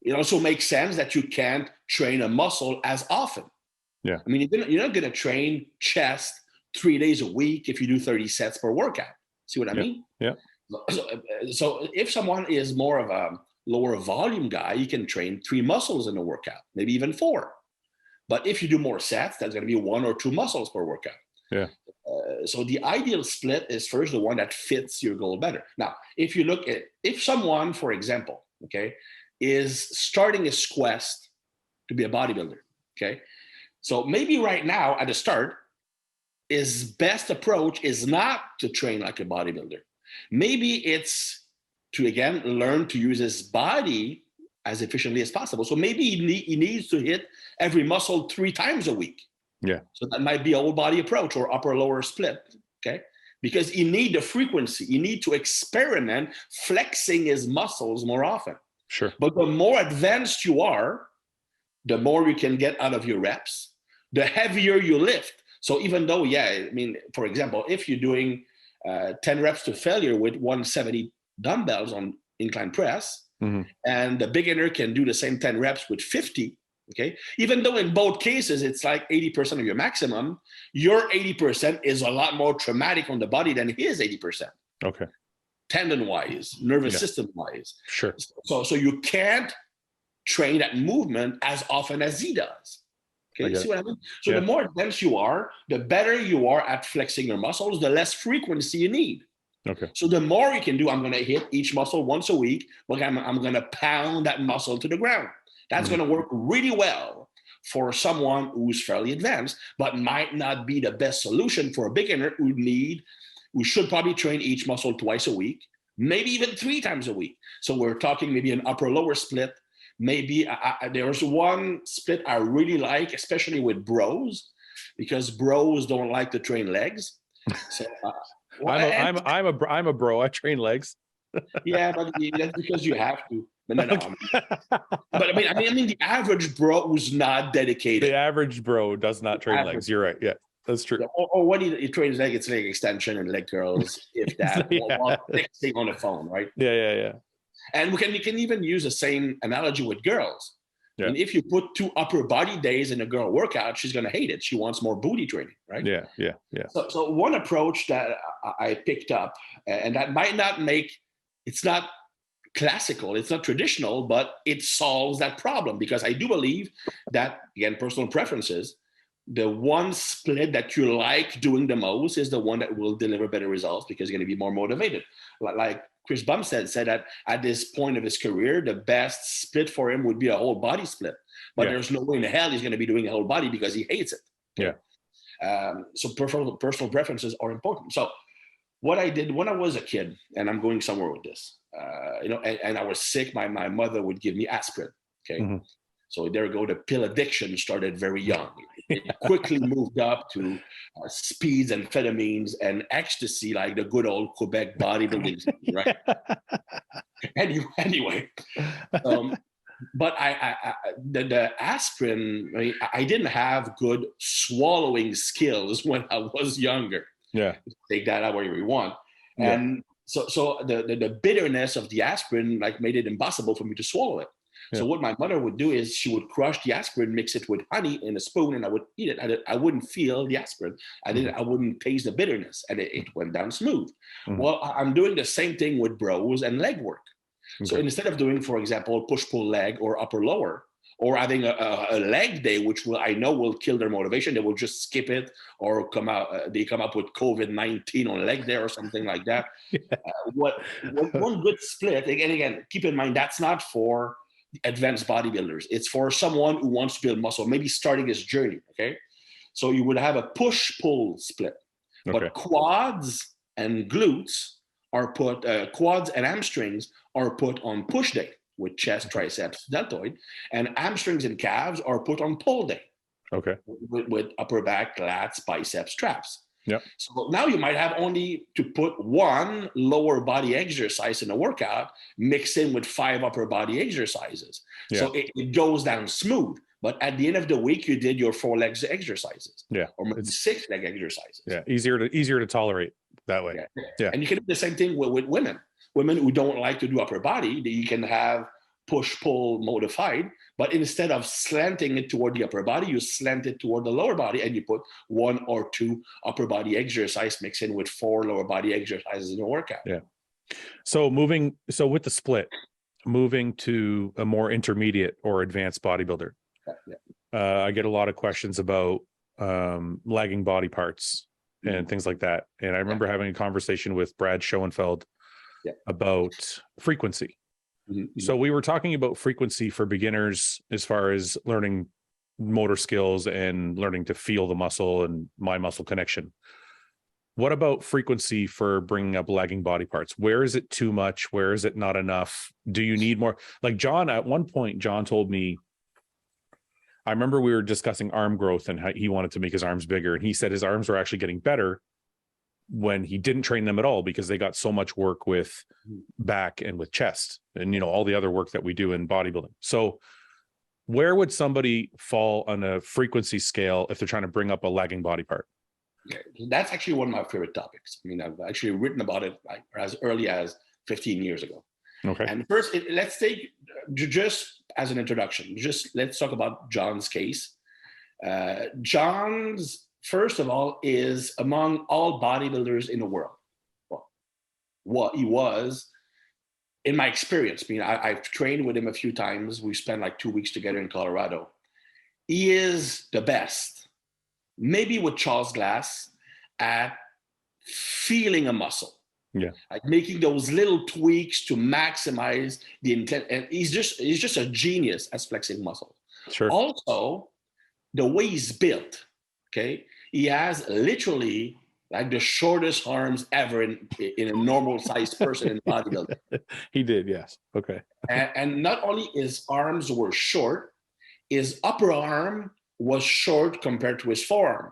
It also makes sense that you can't train a muscle as often.
Yeah.
I mean, you're not going to train chest 3 days a week if you do 30 sets per workout. See what I mean?
Yeah.
So if someone is more of a lower volume guy, you can train 3 muscles in a workout, maybe even 4. But if you do more sets, that's going to be 1 or 2 muscles per workout.
Yeah.
So the ideal split is first the one that fits your goal better. Now, if you look at, if someone, for example, okay, is starting his quest to be a bodybuilder, okay, so maybe right now at the start, his best approach is not to train like a bodybuilder. Maybe it's to, again, learn to use his body as efficiently as possible. So maybe he needs to hit every muscle 3 times a week.
Yeah.
So that might be a whole body approach or upper lower split. Okay. Because you need the frequency. You need to experiment flexing his muscles more often.
Sure.
But the more advanced you are, the more you can get out of your reps, the heavier you lift. So even though, I mean, for example, if you're doing 10 reps to failure with 170 dumbbells on incline press, and the beginner can do the same 10 reps with 50, okay, even though in both cases it's like 80% of your maximum, your 80% is a lot more traumatic on the body than his 80%.
Okay.
Tendon-wise, nervous system-wise.
Sure.
So you can't train that movement as often as he does. Okay, see what I mean? So the more advanced you are, the better you are at flexing your muscles, the less frequency you need.
Okay.
So the more you can do, I'm going to hit each muscle once a week, but I'm going to pound that muscle to the ground. That's going to work really well for someone who's fairly advanced, but might not be the best solution for a beginner who should probably train each muscle twice a week, maybe even 3 times a week. So we're talking maybe an upper lower split. Maybe there's one split I really like, especially with bros, because bros don't like to train legs. So
I'm a bro. I train legs.
Yeah, but that's because you have to. But no. But I mean, the average bro who's not dedicated.
The average bro does not train legs. You're right. Yeah, that's true.
Yeah, or when he trains leg, it's leg extension and leg curls, if that, while texting on the phone, right?
Yeah.
And we can even use the same analogy with girls.
Yeah.
And if you put 2 upper body days in a girl workout, she's going to hate it. She wants more booty training, right?
Yeah.
So one approach that I picked up, and that might not it's not classical, it's not traditional, but it solves that problem, because I do believe that, again, personal preferences, the one split that you like doing the most is the one that will deliver better results, because you're going to be more motivated. Like Chris Bumstead said that at this point of his career, the best split for him would be a whole body split. But there's no way in the hell he's going to be doing a whole body because he hates it.
Yeah.
So personal preferences are important. So what I did when I was a kid, and I'm going somewhere with this, and I was sick, my mother would give me aspirin. Okay. So there we go. The pill addiction started very young. It quickly moved up to speeds, amphetamines, and ecstasy, like the good old Quebec bodybuilding scene, right? Anyway, but the aspirin, I didn't have good swallowing skills when I was younger.
Yeah,
take that out wherever you want, and so the bitterness of the aspirin made it impossible for me to swallow it. Yeah. So what my mother would do is she would crush the aspirin, mix it with honey in a spoon, and I would eat it. I wouldn't feel the aspirin. I wouldn't taste the bitterness, and it went down smooth. Well, I'm doing the same thing with bros and leg work. So instead of doing, for example, push-pull leg or upper lower, or having a leg day, which I know will kill their motivation, they will just skip it, or they come up with COVID-19 on leg day or something like that. One good split, again, keep in mind, that's not for advanced bodybuilders. It's for someone who wants to build muscle, maybe starting his journey. Okay, so you would have a push-pull split, but quads and glutes are put, quads and hamstrings are put on push day with chest, triceps, deltoid, and hamstrings and calves are put on pull day. Okay, with upper back, lats, biceps, traps. Yeah. So now you might have only to put 1 lower body exercise in a workout, mix in with 5 upper body exercises. Yeah. So it goes down smooth. But at the end of the week, you did your 4 legs exercises. Yeah. Or maybe 6 leg exercises.
Yeah. Easier to tolerate that way.
Yeah. And you can do the same thing with women. Women who don't like to do upper body, you can have push-pull modified, but instead of slanting it toward the upper body, you slant it toward the lower body, and you put 1 or 2 upper body exercise mixed in with 4 lower body exercises in a workout.
Yeah. So with the split, moving to a more intermediate or advanced bodybuilder, I get a lot of questions about lagging body parts and things like that. And I remember having a conversation with Brad Schoenfeld about frequency. So we were talking about frequency for beginners as far as learning motor skills and learning to feel the muscle and mind muscle connection. What about frequency for bringing up lagging body parts? Where is it too much? Where is it not enough? Do you need more? Like John, at one point, John told me, I remember we were discussing arm growth and how he wanted to make his arms bigger. And he said his arms were actually getting better when he didn't train them at all, because they got so much work with back and with chest and, all the other work that we do in bodybuilding. So where would somebody fall on a frequency scale if they're trying to bring up a lagging body part?
Okay. That's actually one of my favorite topics. I mean, I've actually written about it as early as 15 years ago.
Okay.
And first, let's take, just as an introduction, let's talk about John's case. John's, first of all, is among all bodybuilders in the world. Well, what he was, in my experience, I mean, I've trained with him a few times. We spent like 2 weeks together in Colorado. He is the best, maybe with Charles Glass, at feeling a muscle.
Yeah.
Like making those little tweaks to maximize the intent. And he's just a genius at flexing muscle.
Sure.
Also, the way he's built, okay, he has literally like the shortest arms ever in a normal sized person in bodybuilding.
He did, yes. Okay.
And not only his arms were short, his upper arm was short compared to his forearm.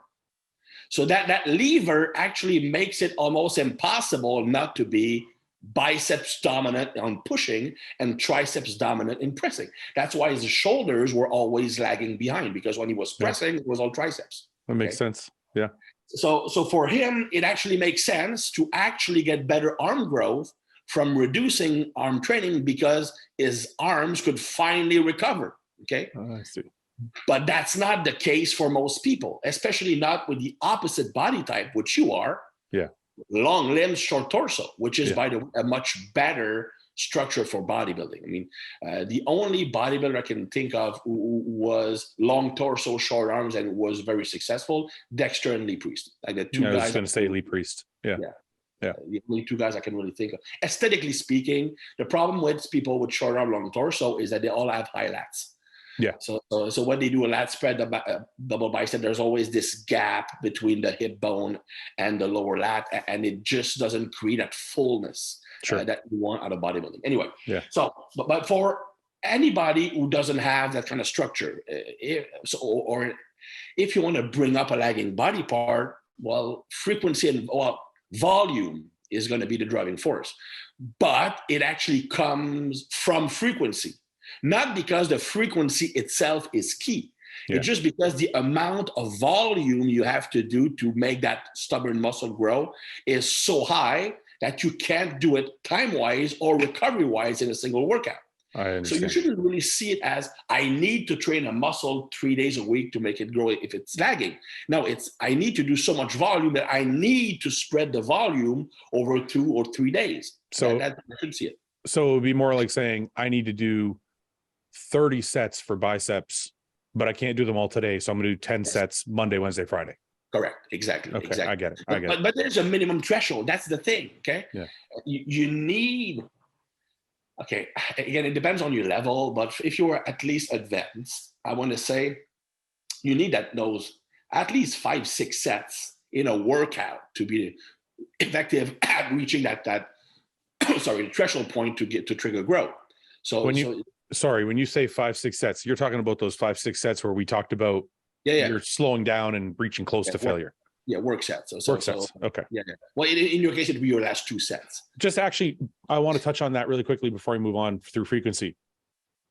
So that lever actually makes it almost impossible not to be biceps dominant on pushing and triceps dominant in pressing. That's why his shoulders were always lagging behind, because when he was pressing, it was all triceps.
That makes sense. Yeah.
So for him, it actually makes sense to actually get better arm growth from reducing arm training, because his arms could finally recover. Okay.
Oh, I see.
But that's not the case for most people, especially not with the opposite body type, which you are.
Yeah.
Long limbs, short torso, which is, by the way, a much better structure for bodybuilding. I mean, the only bodybuilder I can think of who was long torso, short arms, and was very successful, Dexter and Lee Priest. Like the two guys.
I was going to say Lee Priest. Yeah.
The only two guys I can really think of. Aesthetically speaking, the problem with people with short arm, long torso is that they all have high lats.
Yeah.
So when they do a lat spread, double bicep, there's always this gap between the hip bone and the lower lat, and it just doesn't create that fullness that you want out of bodybuilding. Anyway, so but for anybody who doesn't have that kind of structure, or if you want to bring up a lagging body part, well, frequency and volume is going to be the driving force, but it actually comes from frequency. Not because the frequency itself is key. It's just because the amount of volume you have to do to make that stubborn muscle grow is so high that you can't do it time-wise or recovery-wise in a single workout.
I understand.
So you shouldn't really see it as, I need to train a muscle 3 days a week to make it grow if it's lagging. No, it's, I need to do so much volume that I need to spread the volume over 2 or 3 days. So I should see it.
So it would be more like saying, I need to do 30 sets for biceps, but I can't do them all today. So I'm going to do 10 sets Monday, Wednesday, Friday.
Correct. Exactly.
Okay.
Exactly.
I get it.
But there's a minimum threshold. That's the thing. Okay.
Yeah.
You need, okay. Again, it depends on your level, but if you are at least advanced, I want to say you need those at least 5-6 sets in a workout to be effective at reaching that threshold point to get to trigger growth. So when
you say 5-6 sets, you're talking about those 5-6 sets where we talked about you're slowing down and reaching close to failure.
Yeah, work sets.
Work sets. Okay.
Yeah. Well, in your case, it would be your last 2 sets.
Just actually, I want to touch on that really quickly before I move on through frequency.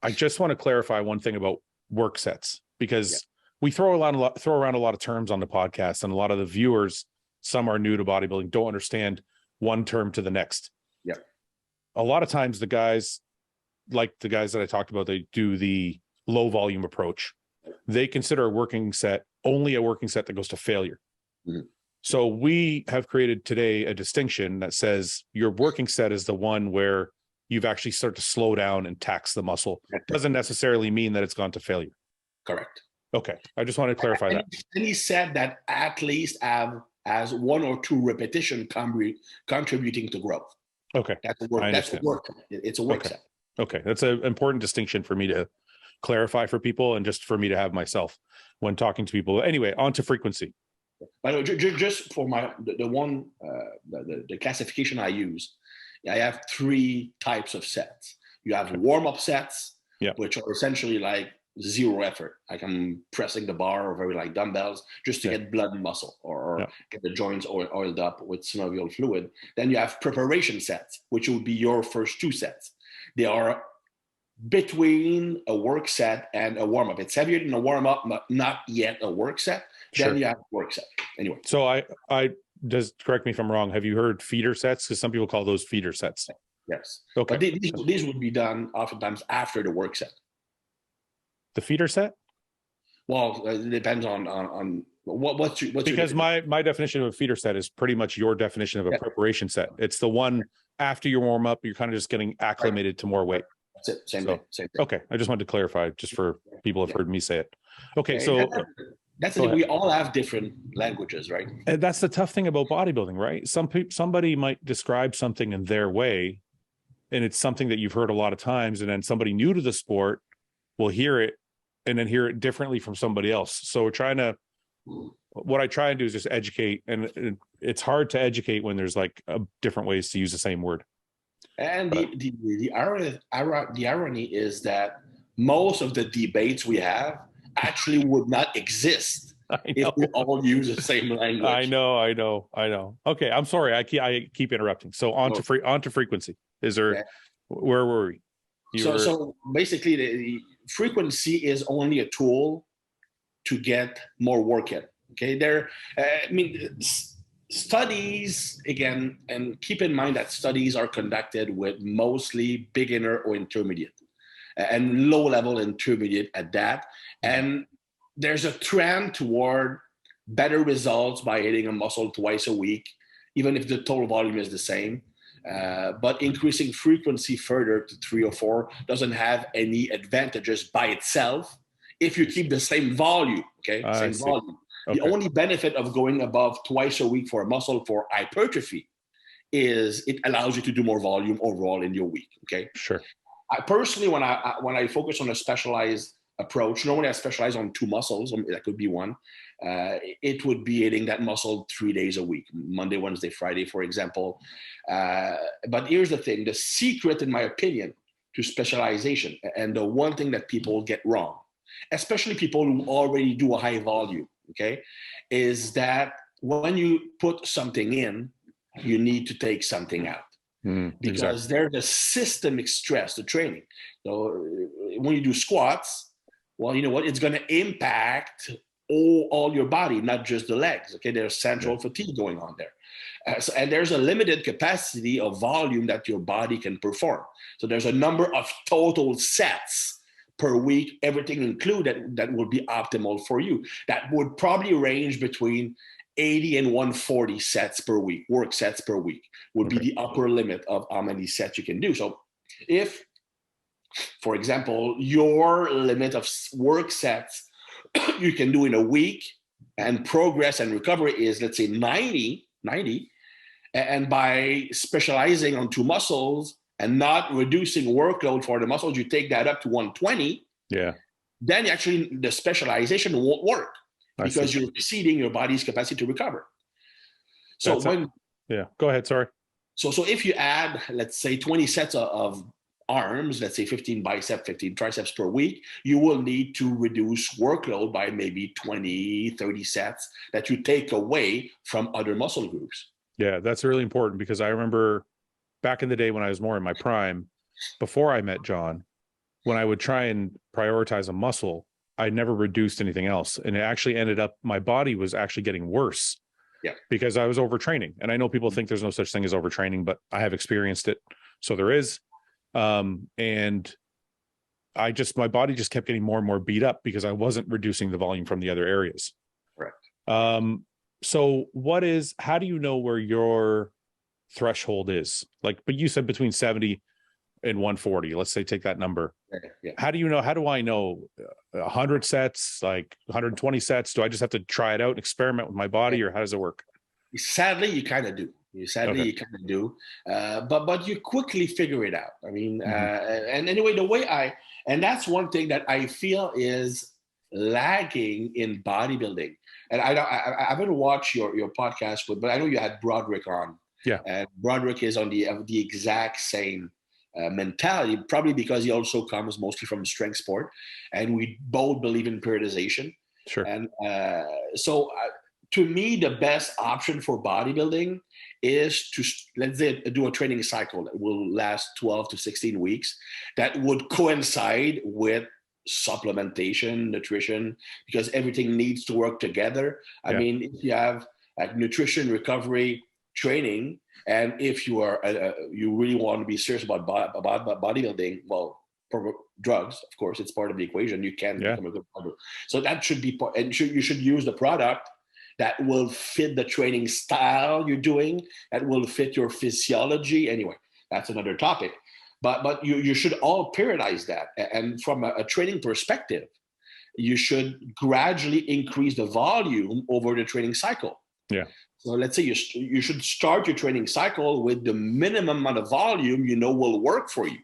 I just want to clarify one thing about work sets, because we throw around a lot of terms on the podcast, and a lot of the viewers, some are new to bodybuilding, don't understand one term to the next.
Yeah.
A lot of times the guys like the guys that I talked about, they do the low volume approach. They consider a working set only a working set that goes to failure. Mm-hmm. So we have created today a distinction that says your working set is the one where you've actually started to slow down and tax the muscle. It doesn't necessarily mean that it's gone to failure.
Correct.
Okay. I just wanted to clarify that.
And he said that at least have as 1 or 2 repetition contributing to growth.
Okay.
That's a work. That's a work. It's a work set.
Okay. That's an important distinction for me to clarify for people and just for me to have myself when talking to people. Anyway, on to frequency.
But just for the classification I use, I have 3 types of sets. You have warm-up sets, which are essentially like 0 effort. Like I'm pressing the bar or very like dumbbells just to get blood and muscle or get the joints oiled up with synovial fluid. Then you have preparation sets, which would be your first 2 sets. They are between a work set and a warm-up. It's heavier than a warm-up, but not yet a work set. Then you have a work set. Anyway.
So I just correct me if I'm wrong. Have you heard feeder sets? Because some people call those feeder sets.
Yes.
Okay.
But these would be done oftentimes after the work set.
The feeder set?
Well, it depends on what's
because my definition of a feeder set is pretty much your definition of a preparation set. It's the one after your warm up, you're kind of just getting acclimated to more weight.
That's it. Same thing.
Okay. I just wanted to clarify just for people who've heard me say it. Okay. So
that's the thing. We all have different languages, right?
And that's the tough thing about bodybuilding, right? Somebody might describe something in their way, and it's something that you've heard a lot of times, and then somebody new to the sport will hear it and then hear it differently from somebody else. So what I try and do is just educate, and it's hard to educate when there's like different ways to use the same word.
And the irony is that most of the debates we have actually would not exist if we all use the same language.
I know. Okay, I'm sorry. I keep interrupting. So on to frequency. Is there? Where were we?
So basically, the frequency is only a tool to get more work in. Okay, studies again, and keep in mind that studies are conducted with mostly beginner or intermediate and low-level intermediate at that. And there's a trend toward better results by hitting a muscle twice a week, even if the total volume is the same. But increasing frequency further to 3 or 4 doesn't have any advantages by itself if you keep the same volume, same volume. Okay. The only benefit of going above twice a week for a muscle for hypertrophy is it allows you to do more volume overall in your week, okay?
Sure.
I personally, when I focus on a specialized approach, normally I specialize on 2 muscles, that could be one. It would be hitting that muscle 3 days a week, Monday, Wednesday, Friday, for example. But here's the thing, the secret, in my opinion, to specialization, and the one thing that people get wrong, especially people who already do a high volume, is that when you put something in, you need to take something out. Because there's a systemic stress to training. So when you do squats, well, you know what? It's going to impact all your body, not just the legs. Okay, there's central fatigue going on there. And there's a limited capacity of volume that your body can perform. So there's a number of total sets per week, everything included, that would be optimal for you. That would probably range between 80 and 140 sets per week, work sets per week would be the upper limit of how many sets you can do. So if, for example, your limit of work sets you can do in a week and progress and recovery is, let's say 90, and by specializing on 2 muscles and not reducing workload for the muscles, you take that up to 120, then actually the specialization won't work because you're exceeding your body's capacity to recover. So
go ahead, sorry.
So if you add, let's say 20 sets of arms, let's say 15 biceps, 15 triceps per week, you will need to reduce workload by maybe 20, 30 sets that you take away from other muscle groups.
Yeah, that's really important, because I remember back in the day when I was more in my prime, before I met John, when I would try and prioritize a muscle, I never reduced anything else. And it actually ended up, my body was actually getting worse because I was overtraining. And I know people think there's no such thing as overtraining, but I have experienced it. So there is. And my body just kept getting more and more beat up because I wasn't reducing the volume from the other areas.
Correct.
So how do you know where your threshold is? Like, but you said between 70 and 140, let's say, take that number.
Yeah.
How do I know 100 sets, like 120 sets? Do I just have to try it out and experiment with my body, or how does it work?
Sadly, you kind of do. You kind of do. But you quickly figure it out. I mean, and anyway, and that's one thing that I feel is lagging in bodybuilding. And I haven't watched your podcast, but I know you had Broderick on.
Yeah.
And Broderick is on the exact same mentality, probably because he also comes mostly from strength sport, and we both believe in periodization.
Sure.
And so to me, the best option for bodybuilding is to, let's say, do a training cycle that will last 12 to 16 weeks that would coincide with supplementation, nutrition, because everything needs to work together. I mean, if you have like nutrition, recovery, training, and if you are you really want to be serious about bodybuilding, well, drugs, of course, it's part of the equation. You can become a good bodybuilder. So that should be part, and you should use the product that will fit the training style you're doing, that will fit your physiology. Anyway, that's another topic. But you should all periodize that. And from a training perspective, you should gradually increase the volume over the training cycle.
Yeah.
So let's say you should start your training cycle with the minimum amount of volume you know will work for you.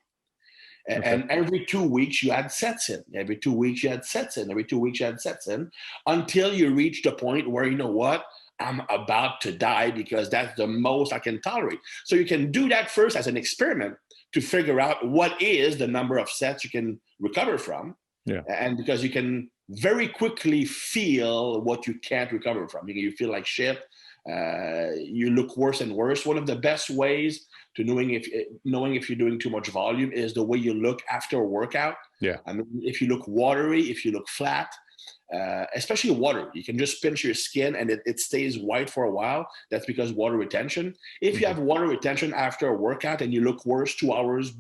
And every 2 weeks you add sets in. Every 2 weeks you add sets in. Every 2 weeks you add sets in until you reach the point where, you know what, I'm about to die because that's the most I can tolerate. So you can do that first as an experiment to figure out what is the number of sets you can recover from.
Yeah.
And because you can very quickly feel what you can't recover from. You feel like shit. You look worse and worse. One of the best ways to knowing if you're doing too much volume is the way you look after a workout.
Yeah.
I mean, if you look watery, if you look flat, especially water, you can just pinch your skin and it stays white for a while. That's because water retention. If you have water retention after a workout and you look worse 2 hours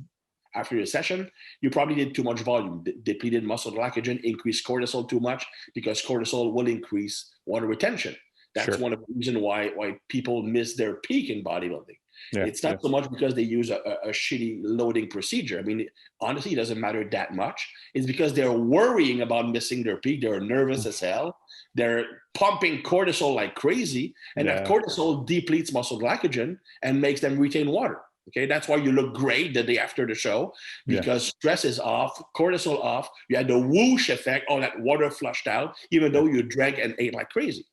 after your session, you probably did too much volume, depleted muscle glycogen, increased cortisol too much, because cortisol will increase water retention. That's one of the reasons why people miss their peak in bodybuilding. Yeah, it's not so much because they use a shitty loading procedure. I mean, honestly, it doesn't matter that much. It's because they're worrying about missing their peak. They're nervous as hell. They're pumping cortisol like crazy. And that cortisol depletes muscle glycogen and makes them retain water. Okay, that's why you look great the day after the show, because stress is off, cortisol off. You had the whoosh effect, all that water flushed out, even though you drank and ate like crazy.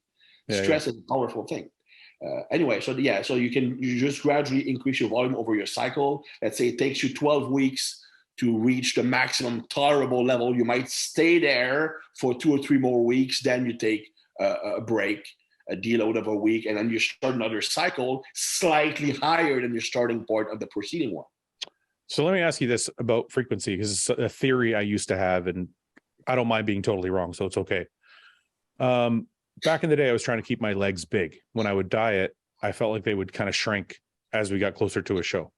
Stress is a powerful thing. Anyway, so you just gradually increase your volume over your cycle. Let's say it takes you 12 weeks to reach the maximum tolerable level. You might stay there for 2 or 3 more weeks. Then you take a break, a deload of a week, and then you start another cycle slightly higher than your starting point of the preceding one.
So let me ask you this about frequency, because it's a theory I used to have, and I don't mind being totally wrong, so it's okay. Back in the day, I was trying to keep my legs big. When I would diet, I felt like they would kind of shrink as we got closer to a show.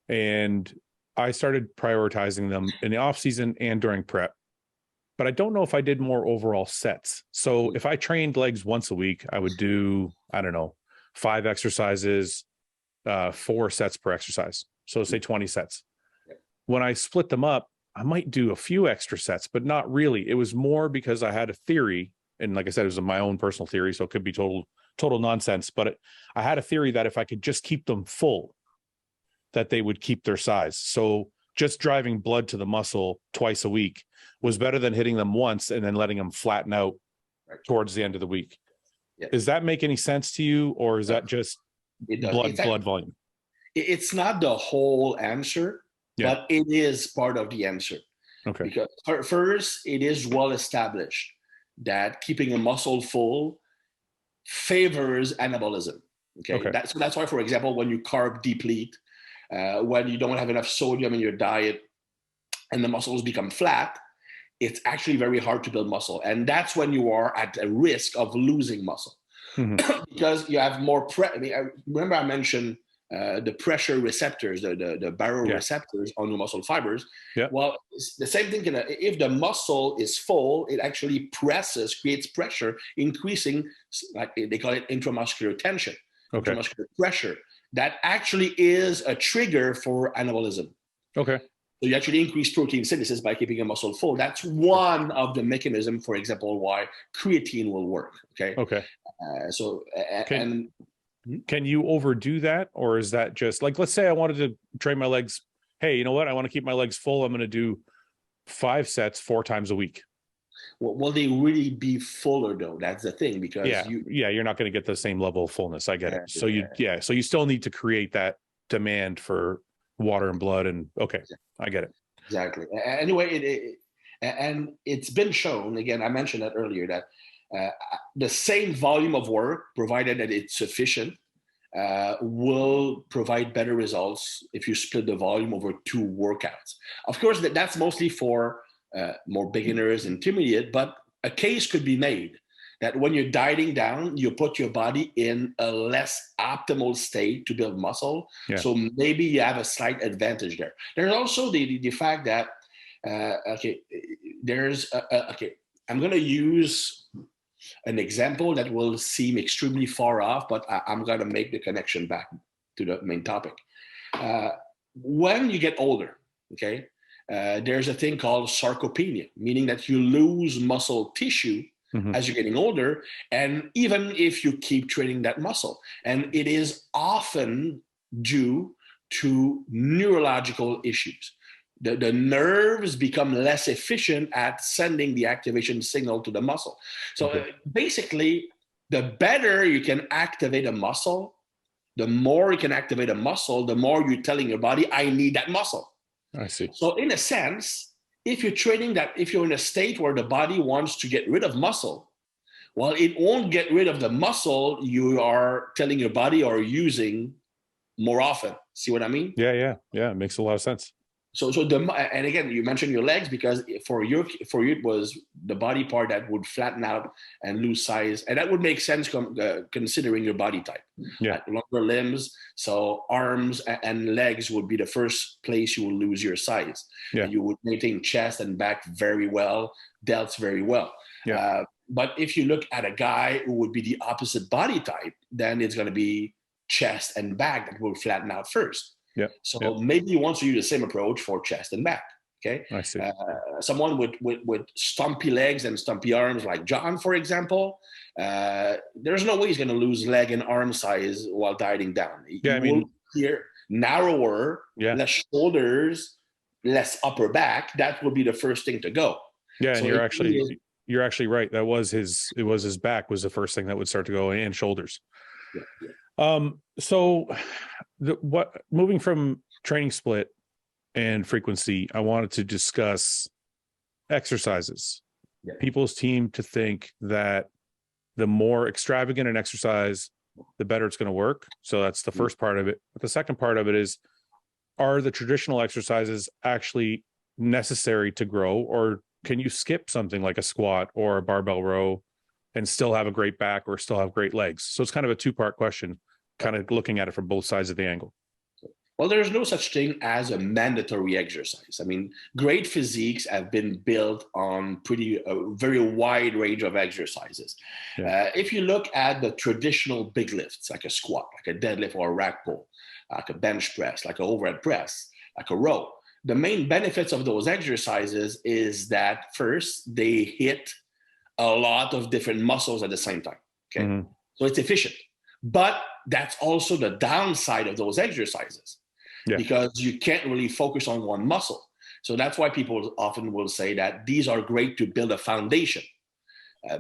And I started prioritizing them in the off season and during prep. But I don't know if I did more overall sets. So if I trained legs once a week, I would do, 5 exercises, 4 sets per exercise. So say 20 sets. When I split them up, I might do a few extra sets, but not really. It was more because I had a theory. And like I said, it was my own personal theory, so it could be total nonsense. But I had a theory that if I could just keep them full, that they would keep their size. So just driving blood to the muscle twice a week was better than hitting them once and then letting them flatten out towards the end of the week. Yeah. Does that make any sense to you, or is that just blood volume?
It's not the whole answer, but it is part of the answer.
Okay.
Because first, it is well established that keeping a muscle full favors anabolism. Okay. That's why, for example, when you carb deplete, when you don't have enough sodium in your diet and the muscles become flat, it's actually very hard to build muscle. And that's when you are at a risk of losing muscle because you have more remember I mentioned the pressure receptors, the baroreceptors on your muscle fibers.
Yeah.
Well, it's the same thing. If the muscle is full, it actually creates pressure, increasing, like they call it intramuscular tension, intramuscular pressure. That actually is a trigger for anabolism.
Okay.
So you actually increase protein synthesis by keeping a muscle full. That's one of the mechanisms, for example, why creatine will work. Okay.
Okay. Can you overdo that, or is that just like, let's say I wanted to train my legs. Hey, you know what? I want to keep my legs full. I'm going to do 5 sets 4 times a week.
Will they really be fuller though? That's the thing, because
you're not going to get the same level of fullness. I get it. So so you still need to create that demand for water and blood, and I get it.
Exactly. Anyway, and it's been shown, again, I mentioned that earlier, that the same volume of work, provided that it's sufficient, will provide better results if you split the volume over 2 workouts. Of course, that's mostly for more beginners, intermediate, but a case could be made that when you're dieting down, you put your body in a less optimal state to build muscle. Yeah. So maybe you have a slight advantage there. There's also the fact that, I'm going to use an example that will seem extremely far off, but I'm going to make the connection back to the main topic. When you get older, there's a thing called sarcopenia, meaning that you lose muscle tissue as you're getting older, and even if you keep training that muscle. And it is often due to neurological issues. The nerves become less efficient at sending the activation signal to the muscle. So basically, the better you can activate a muscle, the more you can activate a muscle, the more you're telling your body, I need that muscle.
I see.
So in a sense, if you're training that, if you're in a state where the body wants to get rid of muscle, well, it won't get rid of the muscle you are telling your body or using more often. See what I mean?
Yeah. It makes a lot of sense.
So and again, you mentioned your legs, because for you it was the body part that would flatten out and lose size, and that would make sense considering your body type.
Yeah,
longer limbs, so arms and legs would be the first place you will lose your size. Yeah, and you would maintain chest and back very well, delts very well. Yeah, but if you look at a guy who would be the opposite body type, then it's going to be chest and back that will flatten out first.
Yeah.
So maybe you want to use the same approach for chest and back. Okay.
I see.
Someone with stumpy legs and stumpy arms, like John, for example, there's no way he's going to lose leg and arm size while dieting down. Here narrower, less shoulders, less upper back. That would be the first thing to go.
Yeah, so and you're actually right. That was his back was the first thing that would start to go, and shoulders. Yeah. So moving from training split and frequency, I wanted to discuss exercises. Yeah. People's team to think that the more extravagant an exercise, the better it's going to work. So that's the first part of it. But the second part of it is, are the traditional exercises actually necessary to grow, or can you skip something like a squat or a barbell row and still have a great back or still have great legs? So it's kind of a 2-part question, kind of looking at it from both sides of the angle.
Well, there's no such thing as a mandatory exercise. I mean, great physiques have been built on a very wide range of exercises. Yeah. If you look at the traditional big lifts, like a squat, like a deadlift or a rack pull, like a bench press, like an overhead press, like a row, the main benefits of those exercises is that first, they hit a lot of different muscles at the same time. Okay. Mm-hmm. So it's efficient. But that's also the downside of those exercises, because you can't really focus on one muscle. So that's why people often will say that these are great to build a foundation,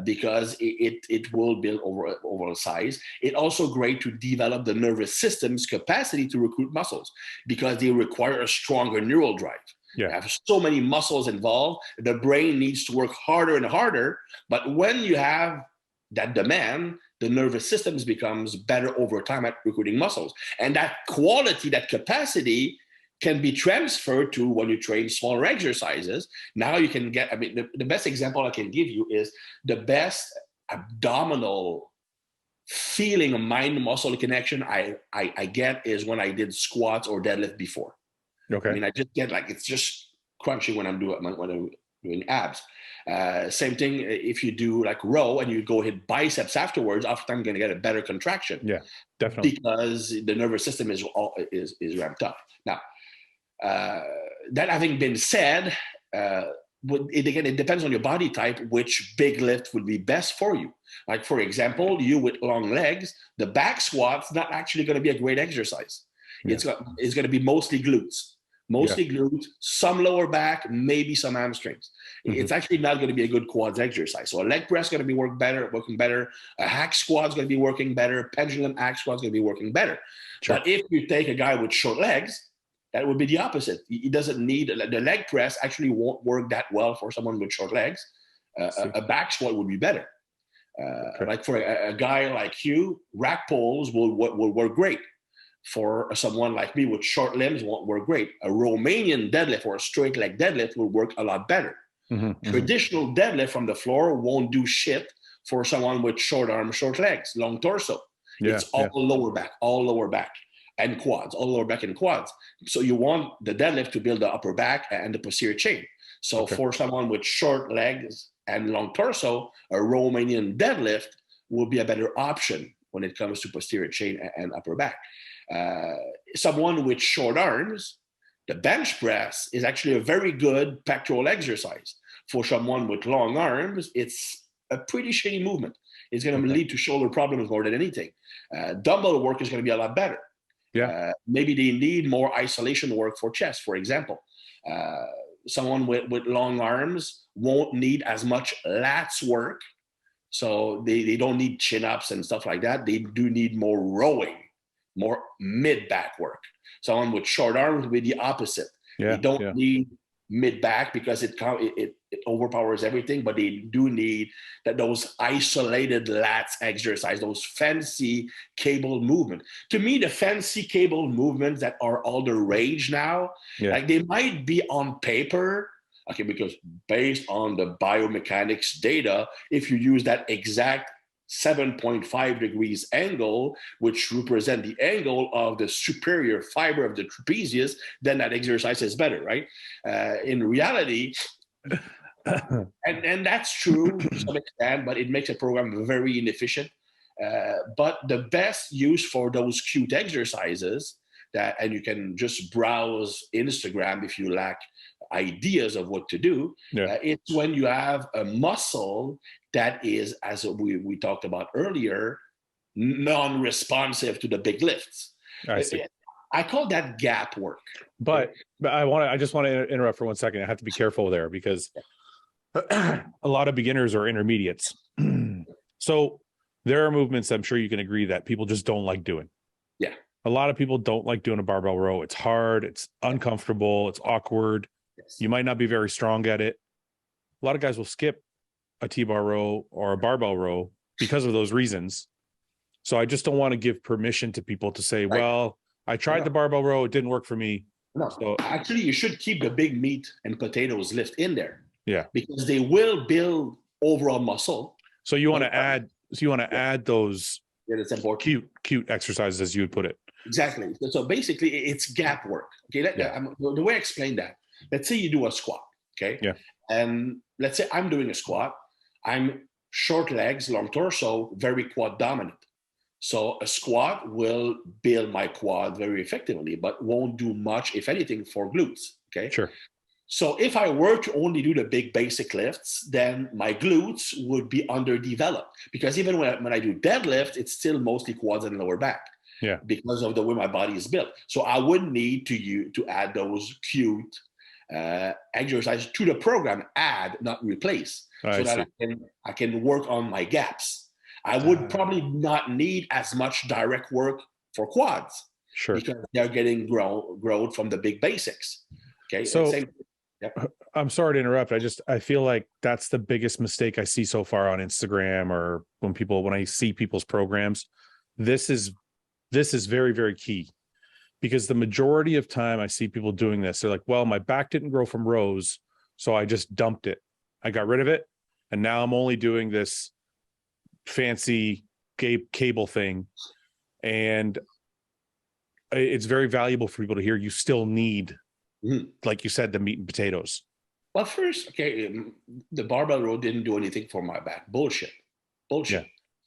because it will build overall size. It's also great to develop the nervous system's capacity to recruit muscles, because they require a stronger neural drive. Yeah. You have so many muscles involved, the brain needs to work harder and harder. But when you have that demand, the nervous systems becomes better over time at recruiting muscles. And that quality, that capacity can be transferred to when you train smaller exercises. Now you can get, the best example I can give you is the best abdominal feeling a mind muscle connection I get is when I did squats or deadlift before.
Okay.
I mean, I just get like, it's just crunchy when I'm doing abs. Same thing if you do like row and you go hit biceps afterwards, often I'm going to get a better contraction.
Yeah, definitely.
Because the nervous system is ramped up. Now, that having been said, it depends on your body type, which big lift would be best for you. Like, for example, you with long legs, the back squat's not actually going to be a great exercise. Yeah. It's going to be mostly glutes. Glutes, some lower back, maybe some hamstrings. Mm-hmm. It's actually not going to be a good quads exercise. So a leg press is going to be working better. A hack squat is going to be working better. Pendulum hack squat is going to be working better. Sure. But if you take a guy with short legs, that would be the opposite. He doesn't need the leg press. Actually, won't work that well for someone with short legs. A back squat would be better. Like for a guy like you, rack pulls will work great. For someone like me with short limbs, won't work great. A Romanian deadlift or a straight leg deadlift will work a lot better. Mm-hmm, Traditional deadlift from the floor won't do shit for someone with short arms, short legs, long torso. Yeah, it's all lower back and quads, all lower back and quads. So you want the deadlift to build the upper back and the posterior chain. So for someone with short legs and long torso, a Romanian deadlift will be a better option when it comes to posterior chain and upper back. Someone with short arms, the bench press is actually a very good pectoral exercise. For someone with long arms, it's a pretty shitty movement. It's going to lead to shoulder problems more than anything. Dumbbell work is going to be a lot better. Yeah. Maybe they need more isolation work for chest, for example. Someone with long arms won't need as much lats work. So they don't need chin-ups and stuff like that. They do need more rowing, more mid-back work. Someone with short arms will be the opposite. Yeah, they don't need mid-back because it overpowers everything, but they do need those isolated lats exercise, those fancy cable movement. To me, the fancy cable movements that are all the rage now, like they might be on paper, because based on the biomechanics data, if you use that exact 7.5 degrees angle, which represent the angle of the superior fiber of the trapezius, then that exercise is better, right? In reality, and that's true to some extent, but it makes a program very inefficient. But the best use for those cute exercises and you can just browse Instagram if you lack ideas of what to do. It's when you have a muscle that is, as we talked about earlier, non-responsive to the big lifts.
I see.
I call that gap work.
But I just want to interrupt for 1 second. I have to be careful there because a lot of beginners are intermediates. So there are movements I'm sure you can agree that people just don't like doing.
Yeah.
A lot of people don't like doing a barbell row. It's hard. It's uncomfortable. It's awkward. Yes. You might not be very strong at it. A lot of guys will skip a T-bar row or a barbell row because of those reasons. So I just don't want to give permission to people to say, well, I tried the barbell row. It didn't work for me.
No,
so,
actually, you should keep the big meat and potatoes lift in there.
Yeah.
Because they will build overall muscle.
So you want to add those
that's important.
cute exercises, as you would put it.
Exactly. So basically, it's gap work. Okay. The way I explain that, let's say you do a squat. Okay.
Yeah.
And let's say I'm doing a squat. I'm short legs, long torso, very quad dominant. So a squat will build my quad very effectively, but won't do much, if anything, for glutes. Okay.
Sure.
So if I were to only do the big basic lifts, then my glutes would be underdeveloped, because even when I do deadlift, it's still mostly quads and lower back.
Yeah.
Because of the way my body is built. So I would need to add those cute exercises to the program, add, not replace, that I can work on my gaps. I would probably not need as much direct work for quads.
Sure.
Because they're getting growth from the big basics. Okay.
So I'm sorry to interrupt. I feel like that's the biggest mistake I see so far on Instagram, or when I see people's programs. This is very, very key, because the majority of time I see people doing this, they're like, well, my back didn't grow from rows, so I just dumped it. I got rid of it, and now I'm only doing this fancy cable thing. And it's very valuable for people to hear. You still need, like you said, the meat and potatoes.
Well, first, okay, the barbell row didn't do anything for my back. Bullshit.
Yeah.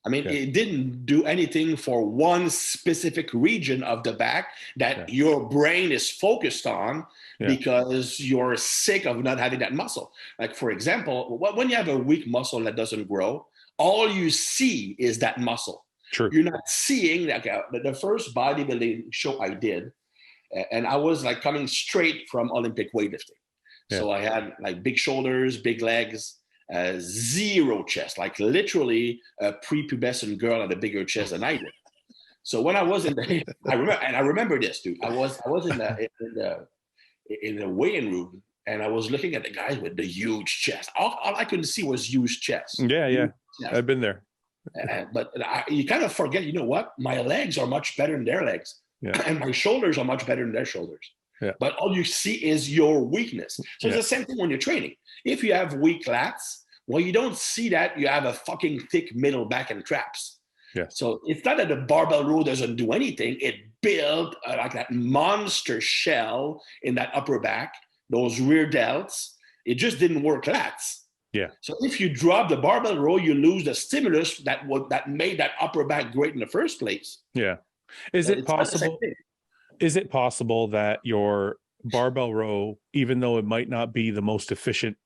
I mean, it didn't do anything for one specific region of the back that your brain is focused on because you're sick of not having that muscle. Like, for example, when you have a weak muscle that doesn't grow, all you see is that muscle.
True.
You're not seeing like the first bodybuilding show I did, and I was like coming straight from Olympic weightlifting. So I had like big shoulders, big legs, zero chest, like literally a prepubescent girl had a bigger chest than I did. So when I was in the, I remember this, dude. I was in the weigh-in room, and I was looking at the guys with the huge chest. All I couldn't see was huge chest.
Yeah. I've been there.
But you kind of forget, you know what? My legs are much better than their legs. And my shoulders are much better than their shoulders. But all you see is your weakness. So it's the same thing when you're training. If you have weak lats, well, you don't see that you have a fucking thick middle back and traps. So it's not that the barbell row doesn't do anything. It built like that monster shell in that upper back, those rear delts. It just didn't work lats. So if you drop the barbell row, you lose the stimulus that made that upper back great in the first place.
Is it possible that your barbell row, even though it might not be the most efficient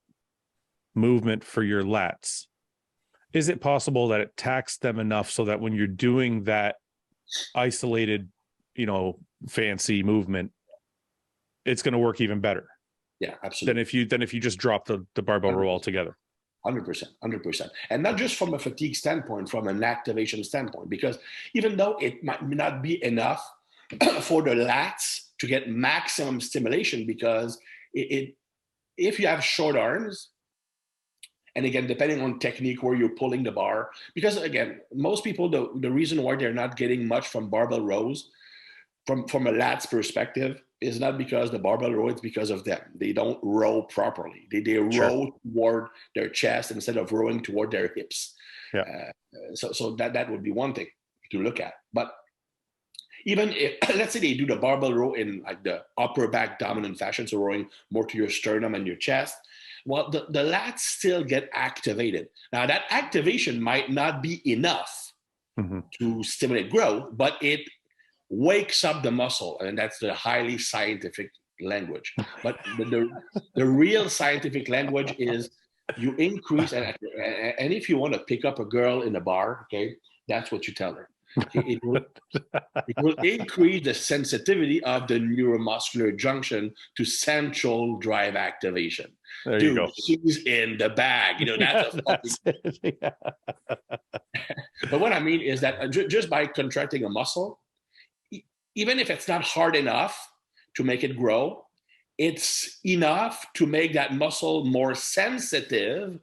movement for your lats, is it possible that it taxed them enough so that when you're doing that isolated, fancy movement, it's going to work even better?
Yeah, absolutely.
Than if you just drop the barbell row altogether.
100%. And not just from a fatigue standpoint, from an activation standpoint, because even though it might not be enough for the lats to get maximum stimulation, because if you have short arms, and again, depending on technique where you're pulling the bar, because again, most people, the reason why they're not getting much from barbell rows from a lats perspective is not because the barbell row, it's because of them. They don't row properly. They row toward their chest instead of rowing toward their hips. So that would be one thing to look at. But even if, let's say they do the barbell row in like the upper back dominant fashion, so rowing more to your sternum and your chest, well, the lats still get activated. Now, that activation might not be enough to stimulate growth, but it wakes up the muscle, and that's the highly scientific language. But the real scientific language is you increase, and if you want to pick up a girl in a bar, okay, that's what you tell her. It will increase the sensitivity of the neuromuscular junction to central drive activation.
There you go.
She's in the bag. That's a But what I mean is that just by contracting a muscle, even if it's not hard enough to make it grow, it's enough to make that muscle more sensitive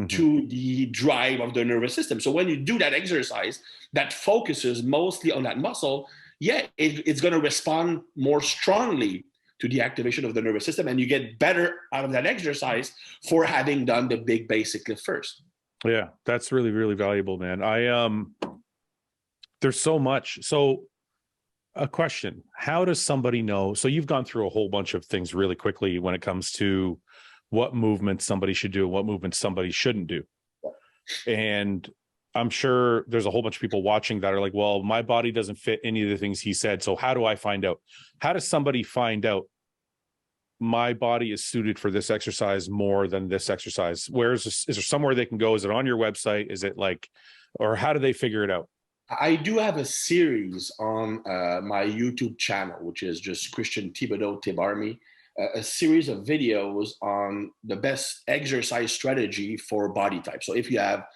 to the drive of the nervous system. So when you do that exercise that focuses mostly on that muscle, it's going to respond more strongly to the activation of the nervous system, and you get better out of that exercise for having done the big basic lift first.
Yeah, that's really, really valuable, man. There's so much. So a question, how does somebody know? So you've gone through a whole bunch of things really quickly when it comes to what movements somebody should do and what movements somebody shouldn't do. And I'm sure there's a whole bunch of people watching that are like, well, my body doesn't fit any of the things he said. So how do I find out? How does somebody find out my body is suited for this exercise more than this exercise? Is there somewhere they can go? Is it on your website? Is it like, or how do they figure it out?
I do have a series on my YouTube channel, which is just Christian Thibaudeau, Tibarmi, a series of videos on the best exercise strategy for body type. So if you have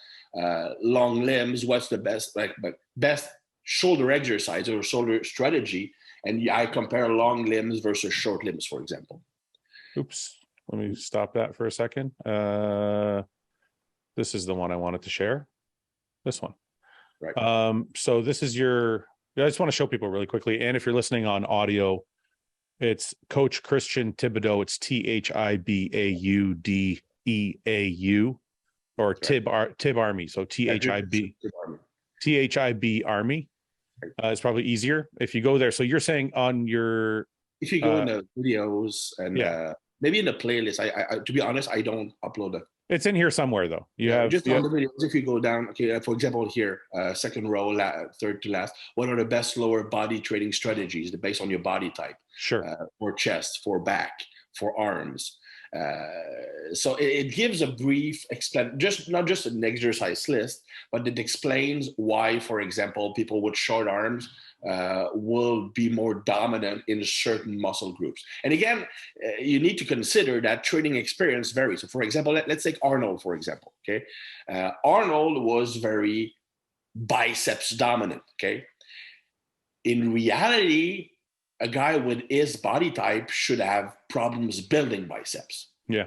long limbs, what's the best shoulder exercise or shoulder strategy? And I compare long limbs versus short limbs, for example.
Oops. Let me stop that for a second. This is the one I wanted to share. This one. Right. So this is I just want to show people really quickly. And if you're listening on audio, it's Coach Christian Thibaudeau. It's Thibaudeau or Tibarmi. So Thibaudeau. THIB Army. It's probably easier if you go there. So you're saying on your...
If you go in the videos and maybe in the playlist, I to be honest, I don't upload them.
It's in here somewhere though.
Just on the videos. If you go down, okay, for example, here, second row, third to last. What are the best lower body training strategies based on your body type?
Sure.
For chest, for back, for arms. So it gives a brief not just an exercise list, but it explains why, for example, people with short arms will be more dominant in certain muscle groups. And again, you need to consider that training experience varies. So for example, let's take Arnold, for example. Okay, Arnold was very biceps dominant. Okay, in reality, a guy with his body type should have problems building biceps.
Yeah.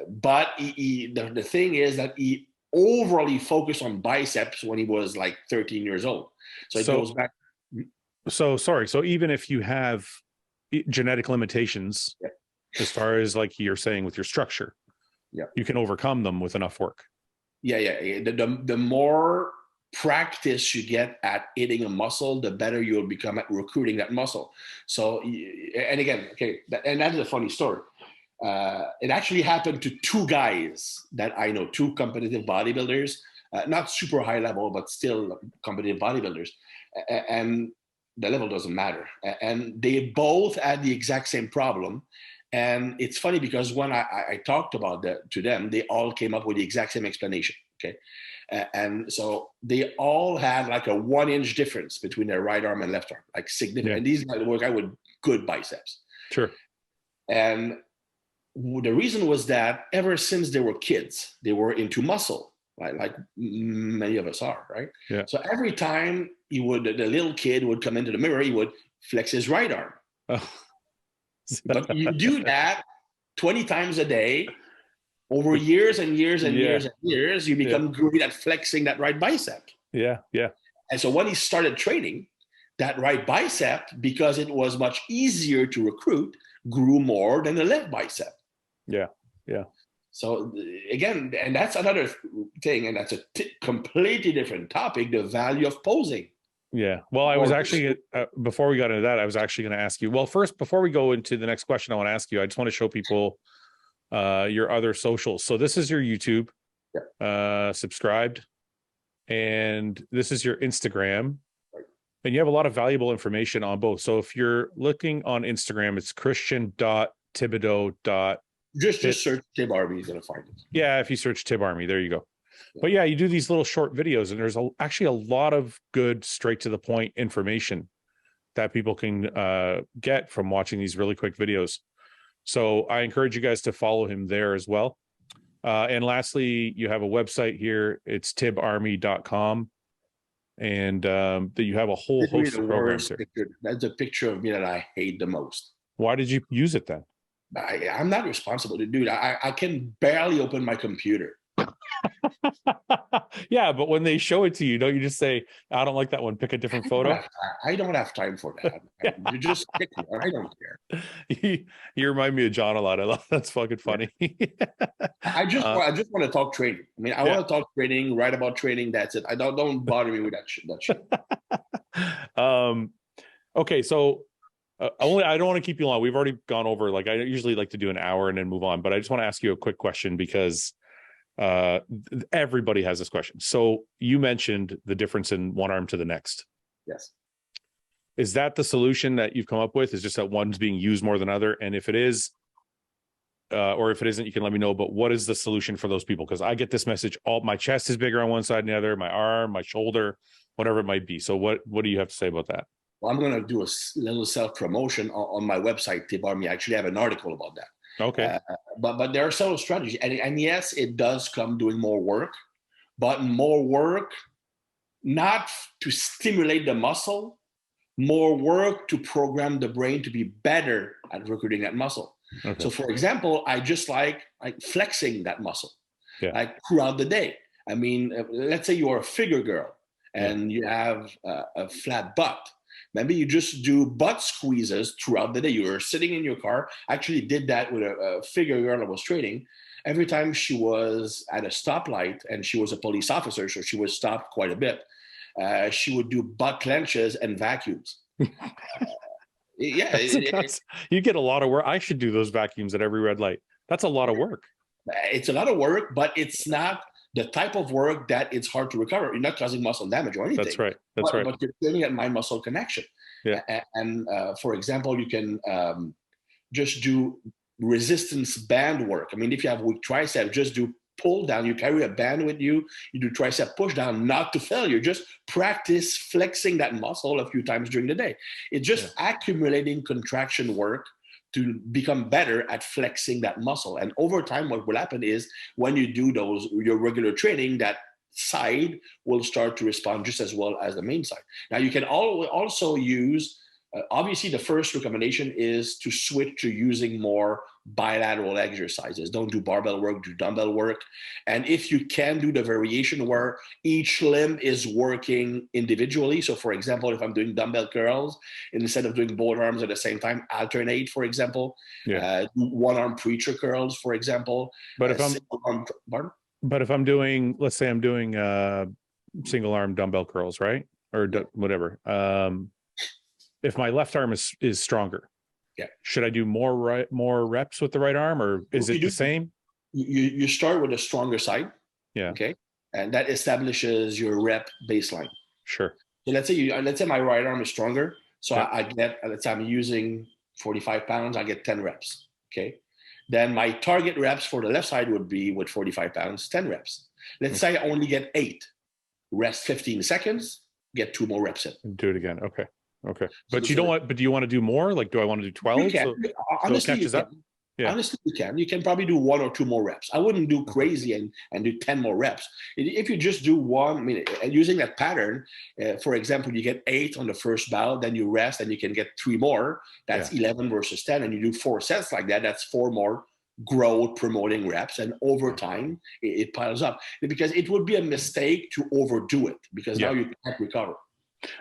But the thing is that he overly focused on biceps when he was like 13 years old. So it goes back.
So sorry. So even if you have genetic limitations, as far as like you're saying with your structure, you can overcome them with enough work.
Yeah. The more practice you get at hitting a muscle, the better you'll become at recruiting that muscle. So, and again, okay, and that's a funny story. It actually happened to two guys that I know, two competitive bodybuilders, not super high level, but still competitive bodybuilders. And the level doesn't matter. And they both had the exact same problem. And it's funny because when I talked about that to them, they all came up with the exact same explanation. Okay. And so they all had like a 1-inch difference between their right arm and left arm, like significant. Yeah. And these guys work out with good biceps.
Sure.
And the reason was that ever since they were kids, they were into muscle, right? Like many of us are, right?
Yeah.
So every time the little kid would come into the mirror, he would flex his right arm. Oh. But you do that 20 times a day. Over years and years and years and years, you become great at flexing that right bicep.
Yeah.
And so when he started training, that right bicep, because it was much easier to recruit, grew more than the left bicep.
Yeah.
So again, and that's another thing, and that's a completely different topic, the value of posing.
Yeah. Well, I was actually, before we got into that, I was actually going to ask you, well, first, before we go into the next question, I want to ask you, I just want to show people your other socials. So this is your YouTube, subscribed, and this is your Instagram, and you have a lot of valuable information on both. So if you're looking on Instagram, it's christian.thibaudeau.
Just search Tib Army, you're gonna find it.
Yeah, if you search Tib Army, there you go. But yeah, you do these little short videos, and there's actually a lot of good, straight to the point information that people can get from watching these really quick videos. So I encourage you guys to follow him there as well. And lastly, you have a website here. It's tibarmy.com. And that you have a whole host of programs here.
That's a picture of me that I hate the most.
Why did you use it then?
I'm not responsible, dude. I can barely open my computer.
Yeah, but when they show it to you, don't you just say, I don't like that one, pick a different photo?
I don't have time for that. You just pick one. I don't care.
You remind me of John a lot. That's fucking funny.
I just want to talk training. I mean, I want to talk training, write about training. That's it. Don't bother me with that shit.
Okay, so I don't want to keep you long. We've already gone over, like, I usually like to do an hour and then move on, but I just want to ask you a quick question because everybody has this question. So you mentioned the difference in one arm to the next.
Yes.
Is that the solution that you've come up with? Is just that one's being used more than other? And if it is, or if it isn't, you can let me know. But what is the solution for those people? Because I get this message, all my chest is bigger on one side than the other, my arm, my shoulder, whatever it might be. So what do you have to say about that?
Well, I'm going to do a little self-promotion on my website, Tib Army. I actually have an article about that.
Okay.
But there are several strategies. And yes, it does come doing more work, but more work, not to stimulate the muscle, more work to program the brain to be better at recruiting that muscle. Okay. So for example, I just like flexing that muscle, like throughout the day. I mean, let's say you're a figure girl and you have a flat butt. Maybe you just do butt squeezes throughout the day. You're sitting in your car. I actually did that with a figure girl I was training. Every time she was at a stoplight, and she was a police officer, so she was stopped quite a bit. she would do butt clenches and vacuums.
You get a lot of work. I should do those vacuums at every red light. That's a lot of work.
It's a lot of work, but it's not the type of work that it's hard to recover. You're not causing muscle damage or anything.
That's right. But
you're training at mind-muscle connection.
Yeah.
And for example, you can just do resistance band work. I mean, if you have weak tricep, just do pull down. You carry a band with you. You do tricep push down, not to failure. Just practice flexing that muscle a few times during the day. It's just accumulating contraction work to become better at flexing that muscle. And over time, what will happen is when you do your regular training, that side will start to respond just as well as the main side. Now, you can also use, obviously, the first recommendation is to switch to using more bilateral exercises. Don't do barbell work, do dumbbell work. And if you can do the variation where each limb is working individually. So for example, if I'm doing dumbbell curls, instead of doing both arms at the same time, alternate, for example, one arm preacher curls, for example.
But if I'm doing, let's say I'm doing single arm dumbbell curls, right? Or whatever. If my left arm is stronger, should I do more reps with the right arm, or is it the same?
You start with a stronger side.
Yeah.
Okay. And that establishes your rep baseline.
Sure.
So let's say my right arm is stronger. So I get, let's say I'm using 45 pounds, I get 10 reps. Okay. Then my target reps for the left side would be with 45 pounds, 10 reps. Let's say I only get 8. Rest 15 seconds, get 2 more reps in.
Do it again. Okay. But do you want to do more? Like, do I want to do 12?
You can. Honestly, you can. Yeah. Honestly, you can. You can probably do 1 or 2 more reps. I wouldn't do crazy and do 10 more reps. If you just do 1, I mean, using that pattern, for example, you get 8 on the first bout, then you rest and you can get 3 more. That's 11 versus 10. And you do 4 sets like that. That's 4 more growth promoting reps. And over time, it piles up. Because it would be a mistake to overdo it because now you can't recover.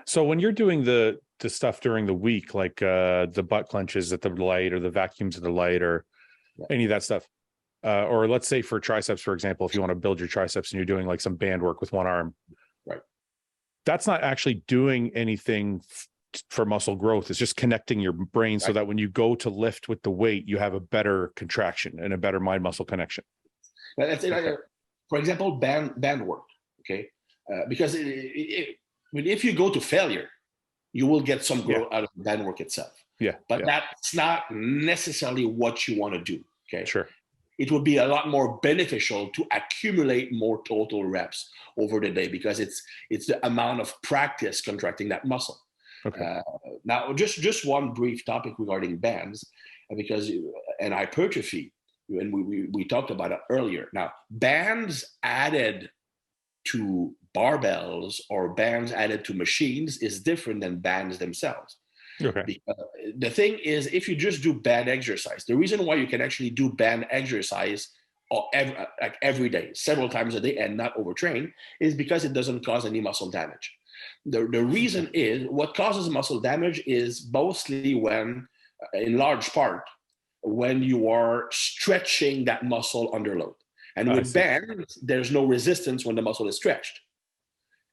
So when you're doing the stuff during the week, like the butt clenches at the light or the vacuums at the light or any of that stuff, or let's say for triceps, for example, if you want to build your triceps and you're doing like some band work with one arm,
right?
That's not actually doing anything for muscle growth. It's just connecting your brain so that when you go to lift with the weight, you have a better contraction and a better mind muscle connection.
For example, band work, okay? Because if you go to failure, you will get some growth out of the band work itself. But that's not necessarily what you want to do. Okay.
Sure.
It would be a lot more beneficial to accumulate more total reps over the day because it's the amount of practice contracting that muscle.
Okay.
Now, just one brief topic regarding bands, because and hypertrophy, and we talked about it earlier. Now, bands added to barbells or bands added to machines is different than bands themselves.
Okay.
The thing is, if you just do band exercise, the reason why you can actually do band exercise every day, several times a day, and not overtrain is because it doesn't cause any muscle damage. The reason is what causes muscle damage is mostly when, in large part, when you are stretching that muscle under load. And with bands, there's no resistance when the muscle is stretched.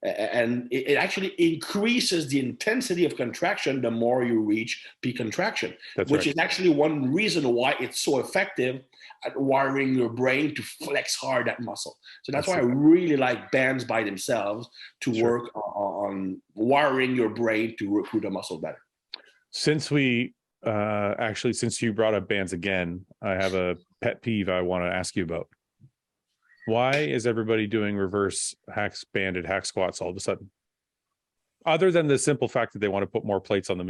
And it actually increases the intensity of contraction the more you reach peak contraction, which is actually one reason why it's so effective at wiring your brain to flex hard that muscle. So that's why I really like bands by themselves to work on wiring your brain to recruit a muscle better.
Since we since you brought up bands again, I have a pet peeve I want to ask you about. Why is everybody doing reverse banded hack squats all of a sudden? Other than the simple fact that they want to put more plates on the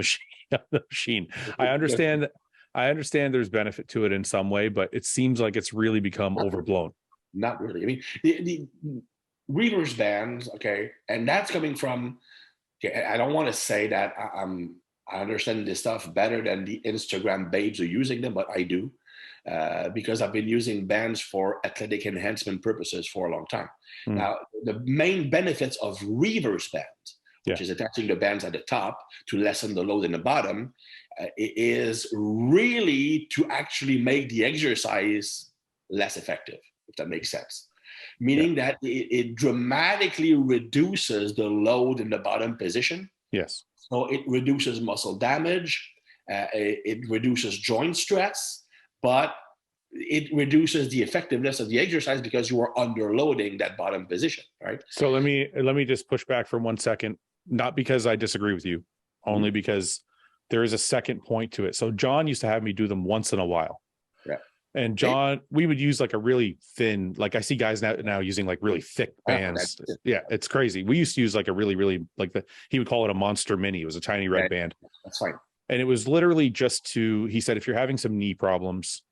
machine. I understand there's benefit to it in some way, but it seems like it's really become overblown.
Not really. I mean, the reverse bands, okay, and that's coming from, I don't want to say that I understand this stuff better than the Instagram babes who are using them, but I do. Because I've been using bands for athletic enhancement purposes for a long time. Now, the main benefits of reverse bands, which is attaching the bands at the top to lessen the load in the bottom, is really to actually make the exercise less effective, if that makes sense. meaning that it dramatically reduces the load in the bottom position.
Yes.
So it reduces muscle damage, it reduces joint stress, but it reduces the effectiveness of the exercise because you are underloading that bottom position, right?
So let me just push back for 1 second, not because I disagree with you, only because there is a second point to it. So John used to have me do them once in a while.
Yeah.
And John, we would use like a really thin, like I see guys now using like really thick bands. Yeah, it's crazy. We used to use like a really like he would call it a monster mini. It was a tiny red band.
That's fine.
And it was literally just he said, if you're having some knee problems,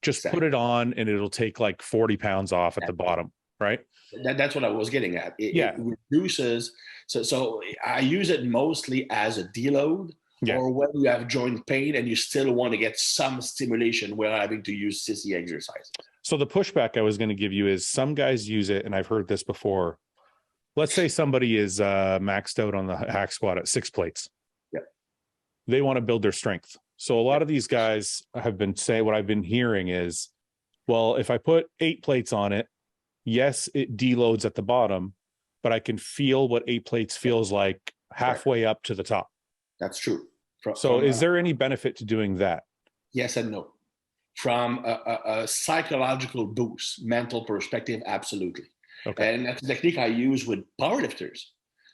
just put it on and it'll take like 40 pounds off at the bottom, right?
That's what I was getting at. It reduces. So I use it mostly as a deload, or when you have joint pain and you still want to get some stimulation without having to use sissy exercises.
So the pushback I was going to give you is some guys use it, and I've heard this before. Let's say somebody is maxed out on the hack squat at 6 plates.
Yep.
They want to build their strength. So a lot of these guys have been saying, what I've been hearing is, well, if I put 8 plates on it, yes, it deloads at the bottom, but I can feel what 8 plates feels like halfway up to the top.
That's true.
So is there any benefit to doing that?
Yes and no. From a psychological boost, mental perspective, absolutely. Okay. And that's a technique I use with powerlifters.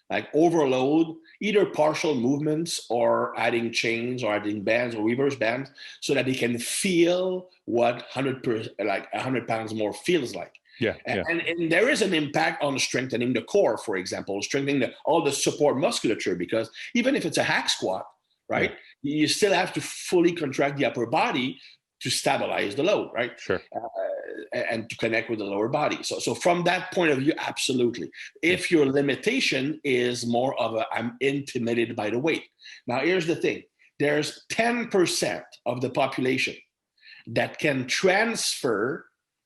Like overload either partial movements or adding chains or adding bands or reverse bands so that they can feel what 100 pounds more feels like.
Yeah,
and there is an impact on strengthening the core, for example, strengthening all the support musculature, because even if it's a hack squat, right, you still have to fully contract the upper body to stabilize the load, right?
Sure.
And to connect with the lower body. So from that point of view, absolutely. If your limitation is more of I'm intimidated by the weight. Now, here's the thing. There's 10% of the population that can transfer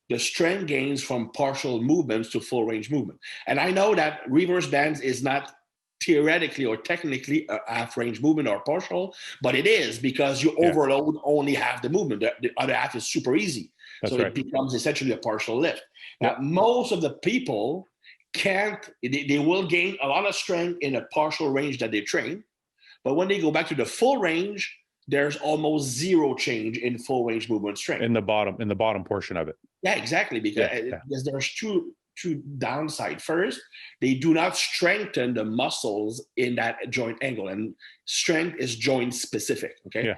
the strength gains from partial movements to full range movement. And I know that reverse bands is not theoretically or technically a half range movement or partial, but it is, because you overload only half the movement. The other half is super easy. That's so it becomes essentially a partial lift. Now, most of the people they will gain a lot of strength in a partial range that they train, but when they go back to the full range, there's almost zero change in full range movement strength. In the
bottom portion of it.
Yeah, exactly. Because there's two downside. First, they do not strengthen the muscles in that joint angle, and strength is joint specific. Okay.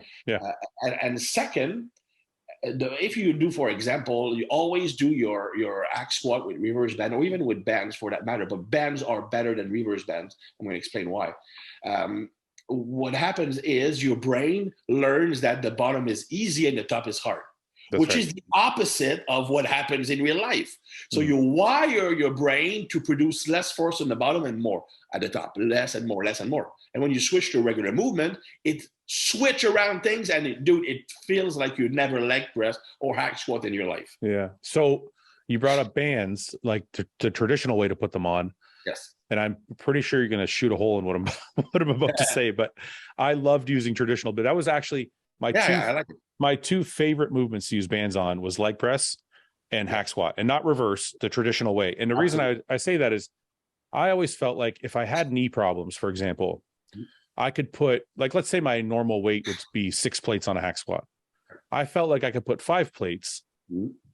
And second, if you do, for example, you always do your hack squat with reverse band, or even with bands for that matter, but bands are better than reverse bands. I'm going to explain why. What happens is your brain learns that the bottom is easy and the top is hard. Which is the opposite of what happens in real life. So you wire your brain to produce less force on the bottom and more at the top, less and more, less and more. And when you switch to regular movement, it switch around things, and it feels like you never leg press or hack squat in your life.
Yeah. So you brought up bands, like the traditional way to put them on.
Yes.
And I'm pretty sure you're going to shoot a hole in what I'm about to say, but I loved using traditional, but that was actually my two favorite movements to use bands on was leg press and hack squat, and not reverse, the traditional way. And the reason I say that is I always felt like if I had knee problems, for example, I could put, like, let's say my normal weight would be 6 plates on a hack squat. I felt like I could put 5 plates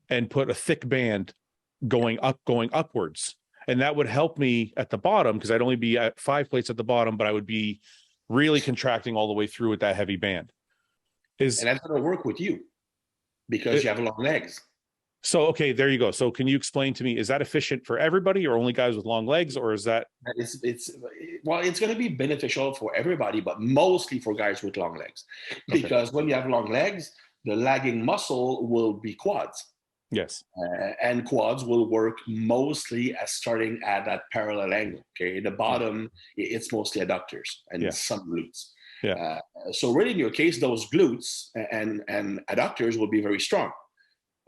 and put a thick band going upwards. And that would help me at the bottom, because I'd only be at 5 plates at the bottom, but I would be really contracting all the way through with that heavy band.
And that's going to work with you because you have long legs.
So, okay, there you go. So can you explain to me, is that efficient for everybody or only guys with long legs, or is that?
It's going to be beneficial for everybody, but mostly for guys with long legs. Because when you have long legs, the lagging muscle will be quads.
Yes.
And quads will work mostly as starting at that parallel angle. Okay. The bottom, it's mostly adductors and some glutes.
Yeah.
So really in your case, those glutes and adductors will be very strong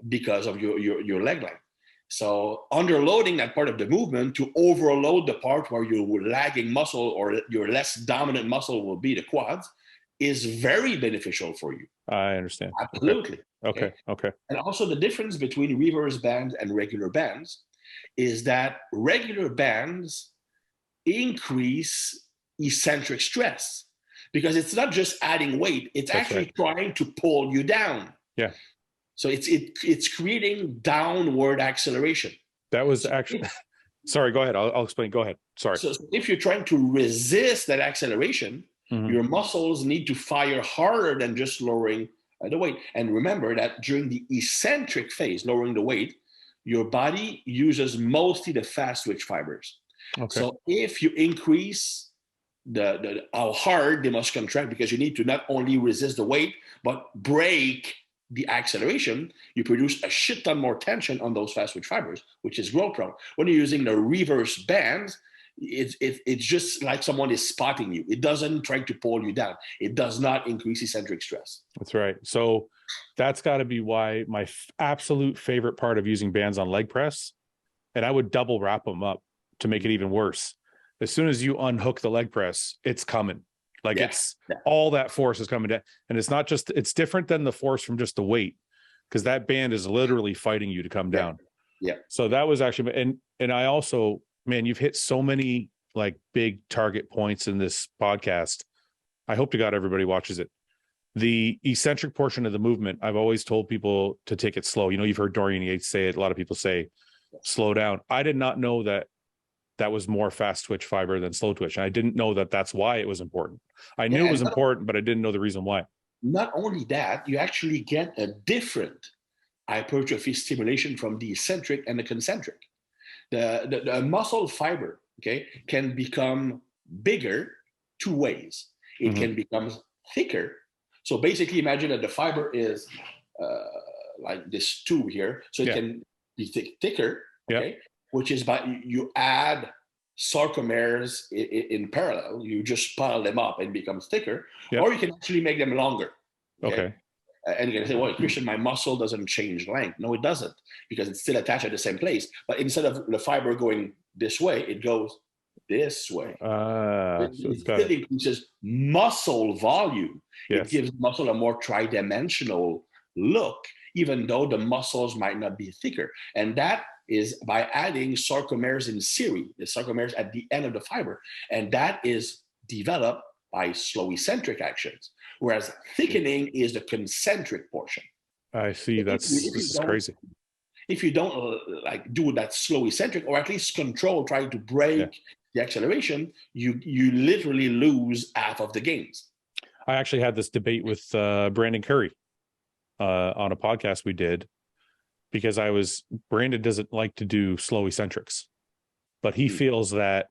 because of your leg length. So underloading that part of the movement to overload the part where your lagging muscle or your less dominant muscle will be the quads is very beneficial for you.
I understand.
Absolutely.
Okay.
And also the difference between reverse bands and regular bands is that regular bands increase eccentric stress because it's not just adding weight, it's actually trying to pull you down.
Yeah.
So it's creating downward acceleration.
That was actually, sorry, go ahead. I'll explain. Go ahead. Sorry.
So if you're trying to resist that acceleration, your muscles need to fire harder than just lowering the weight. And remember that during the eccentric phase, lowering the weight, your body uses mostly the fast twitch fibers. Okay. So if you increase the how hard they must contract, because you need to not only resist the weight, but break the acceleration, you produce a shit ton more tension on those fast twitch fibers, which is growth prone. When you're using the reverse bands, it's just like someone is spotting you. It doesn't try to pull you down. It does not increase eccentric stress.
That's right. So that's got to be why my absolute favorite part of using bands on leg press, and I would double wrap them up to make it even worse. As soon as you unhook the leg press, it's coming. Like all that force is coming down. And it's not just, it's different than the force from just the weight, because that band is literally fighting you to come down.
Yeah.
So that was actually, and I also, man, you've hit so many like big target points in this podcast. I hope to God everybody watches it. The eccentric portion of the movement, I've always told people to take it slow. You know, you've heard Dorian Yates say it. A lot of people say, slow down. I did not know that was more fast twitch fiber than slow twitch. And I didn't know that that's why it was important. I knew it was important, but I didn't know the reason why.
Not only that, you actually get a different hypertrophy stimulation from the eccentric and the concentric. The muscle fiber, okay, can become bigger two ways. It can become thicker. So basically imagine that the fiber is like this tube here. So it can be thicker, okay? Which is by you add sarcomeres in parallel. You just pile them up and it becomes thicker, or you can actually make them longer. Okay. And you can say, well, Christian, my muscle doesn't change length. No, it doesn't, because it's still attached at the same place. But instead of the fiber going this way, it goes this way. So it still increases muscle volume. It gives muscle a more tridimensional look, even though the muscles might not be thicker. And that is by adding sarcomeres in series, the sarcomeres at the end of the fiber. And that is developed by slow eccentric actions, whereas thickening is the concentric portion.
I see. This is crazy.
If you don't like do that slow eccentric, or at least control, trying to break the acceleration, you literally lose half of the gains.
I actually had this debate with Brandon Curry on a podcast we did, because Brandon doesn't like to do slow eccentrics, but he feels that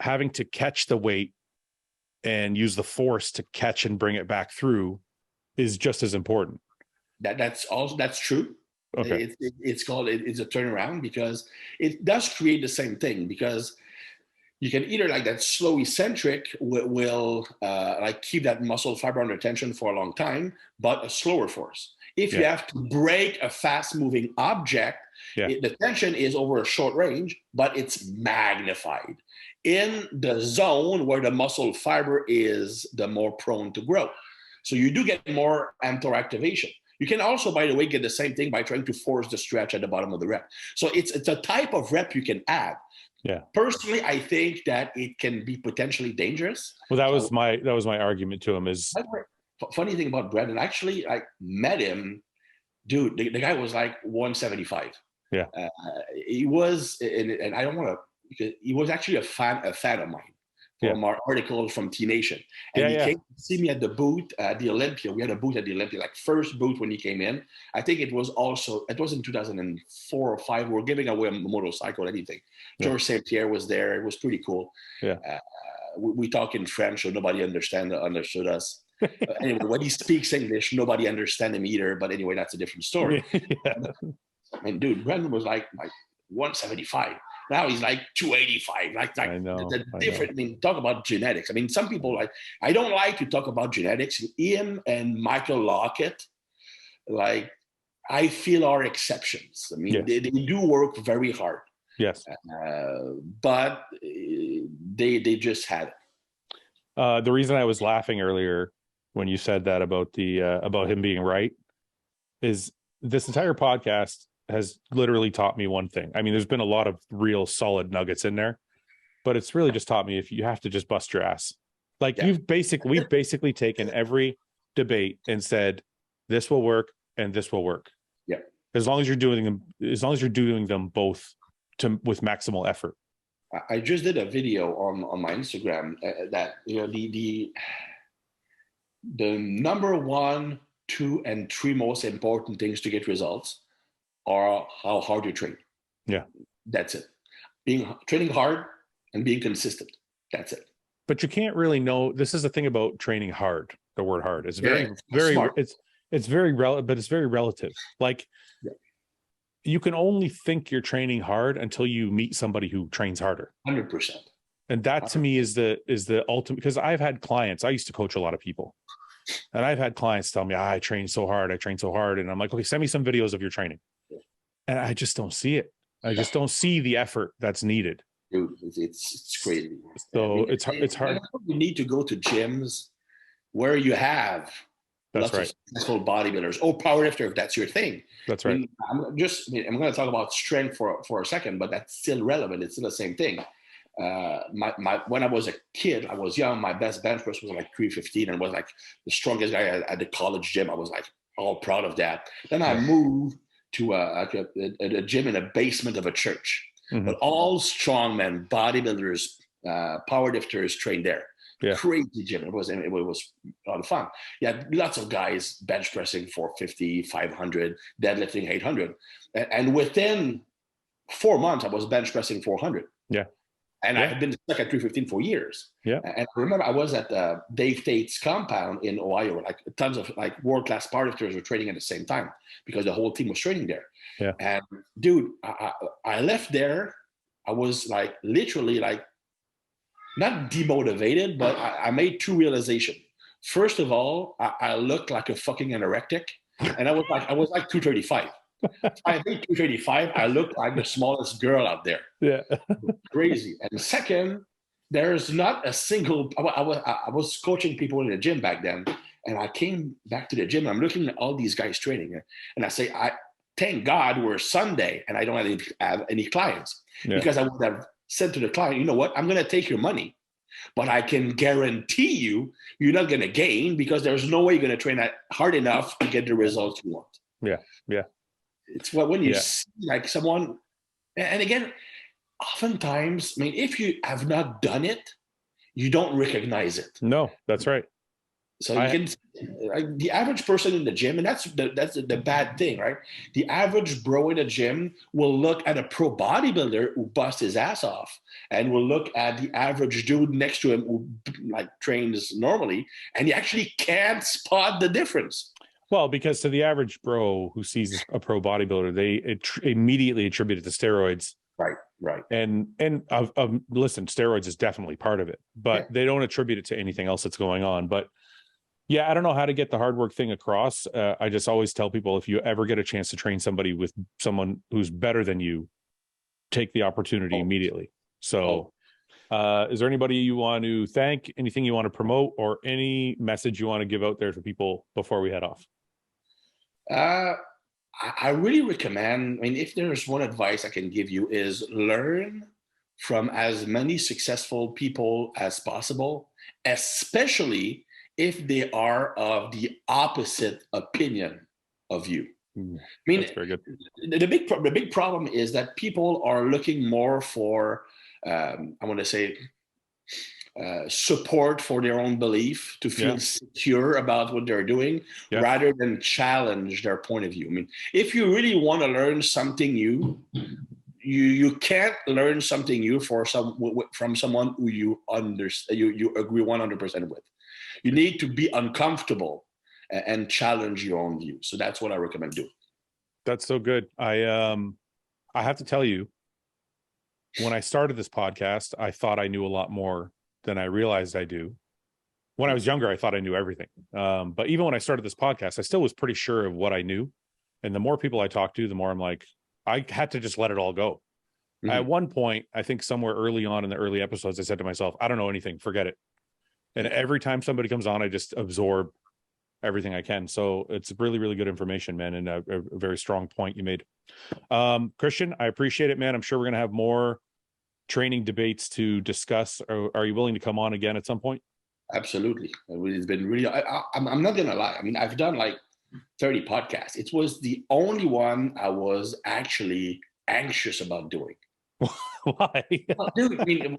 having to catch the weight and use the force to catch and bring it back through is just as important.
That's true. Okay. It's a turnaround, because it does create the same thing, because you can either like that slow eccentric will like keep that muscle fiber under tension for a long time, but a slower force. If you have to break a fast moving object, the tension is over a short range, but it's magnified in the zone where the muscle fiber is the more prone to grow. So you do get more mTOR activation. You can also, by the way, get the same thing by trying to force the stretch at the bottom of the rep. So it's a type of rep you can add. Yeah. Personally, I think that it can be potentially dangerous.
Well, that was my argument to him. Is
funny thing about Brandon, actually, I met him, dude. The guy was like 175. Yeah. He was, and I don't want to, because he was actually a fan of mine from our articles from T Nation. And he came to see me at the booth at the Olympia. We had a booth at the Olympia, like first booth when he came in. I think it was in 2004 or 5. We were giving away a motorcycle, anything. George St. Pierre was there. It was pretty cool. Yeah. We talk in French, so nobody understood us. Anyway, when he speaks English, nobody understands him either. But anyway, that's a different story. I mean, dude, Brandon was like 175. Now he's like 285. Like I know, different. I mean, talk about genetics. I mean, some people I don't like to talk about genetics. Ian and Michael Lockett, I feel are exceptions. I mean, they do work very hard. Yes. But they just had it.
The reason I was laughing earlier when you said that about him being right is this entire podcast has literally taught me one thing. I mean, there's been a lot of real solid nuggets in there, but it's really just taught me if you have to just bust your ass. Like we've basically taken every debate and said, this will work and this will work.
Yeah.
As long as you're doing them both with maximal effort.
I just did a video on my Instagram that, you know, the number 1, 2, and 3 most important things to get results are how hard you train.
Yeah.
That's it. Training hard and being consistent. That's it.
But you can't really know. This is the thing about training hard. The word hard is very
smart.
It's very relevant, but it's very relative. Like you can only think you're training hard until you meet somebody who trains harder.
100%.
And that to me is the ultimate, because I've had clients. I used to coach a lot of people, and I've had clients tell me, I train so hard. And I'm like, okay, send me some videos of your training. And I just don't see it. I just don't see the effort that's needed.
Dude, it's crazy.
So I mean, it's hard.
You need to go to gyms where you have lots of successful bodybuilders or powerlifter if that's your thing.
That's right.
I mean, I'm going to talk about strength for a second, but that's still relevant. It's still the same thing. When I was a kid, I was young. My best bench press was like 315 and was like the strongest guy at the college gym. I was like all proud of that. Then I moved to a gym in a basement of a church. Mm-hmm. But all strongmen, bodybuilders, powerlifters trained there. Yeah. Crazy gym. It was a lot of fun. Yeah, lots of guys bench pressing 450, 500, deadlifting 800. And within 4 months, I was bench pressing 400.
Yeah.
And I had been stuck at 315 for years.
Yeah.
And I remember I was at Dave Tate's compound in Ohio, where like tons of like world-class powerlifters were training at the same time because the whole team was training there.
Yeah.
And dude, I left there. I was like literally like not demotivated, but I made 2 realizations. First of all, I looked like a fucking anorectic, and I was like 235. I think 235, I look like the smallest girl out there.
Yeah.
Crazy. And second, there's not a single, I was coaching people in the gym back then, and I came back to the gym. I'm looking at all these guys training, and I say, thank God we're Sunday and I don't have any clients, because I would have said to the client, you know what, I'm going to take your money, but I can guarantee you're not going to gain, because there's no way you're going to train hard enough to get the results you want.
Yeah. Yeah.
It's when you see like someone, and again, oftentimes, I mean, if you have not done it, you don't recognize it.
No, that's right.
So you can, like, the average person in the gym, and that's the bad thing, right? The average bro in the gym will look at a pro bodybuilder who busts his ass off, and will look at the average dude next to him who like trains normally, and he actually can't spot the difference.
Well, because to the average bro who sees a pro bodybuilder, they immediately attribute it to steroids.
Right.
And listen, steroids is definitely part of it, but they don't attribute it to anything else that's going on. But yeah, I don't know how to get the hard work thing across. I just always tell people, if you ever get a chance to train somebody with someone who's better than you, take the opportunity immediately. So is there anybody you want to thank, anything you want to promote, or any message you want to give out there to people before we head off?
I really recommend, I mean, if there's one advice I can give you, is learn from as many successful people as possible, especially if they are of the opposite opinion of you. I mean, that's very good. The big problem is that people are looking more for, I want to say, support for their own belief, to feel secure about what they're doing, rather than challenge their point of view. I mean, if you really want to learn something new, you can't learn something new from someone who you agree 100% with. You need to be uncomfortable and challenge your own view. So that's what I recommend doing.
That's so good. I have to tell you, when I started this podcast, I thought I knew a lot more than I realized I do. When I was younger, I thought I knew everything. But even when I started this podcast, I still was pretty sure of what I knew. And the more people I talked to, the more I'm like, I had to just let it all go. Mm-hmm. At one point, I think somewhere early on in the early episodes, I said to myself, I don't know anything, forget it. And every time somebody comes on, I just absorb everything I can. So it's really, really good information, man, and a very strong point you made. Christian, I appreciate it, man. I'm sure we're going to have more training debates to discuss. Are you willing to come on again at some point?
Absolutely. It's been really, I'm not going to lie. I mean, I've done like 30 podcasts. It was the only one I was actually anxious about doing.
Why?
Well, dude, I mean,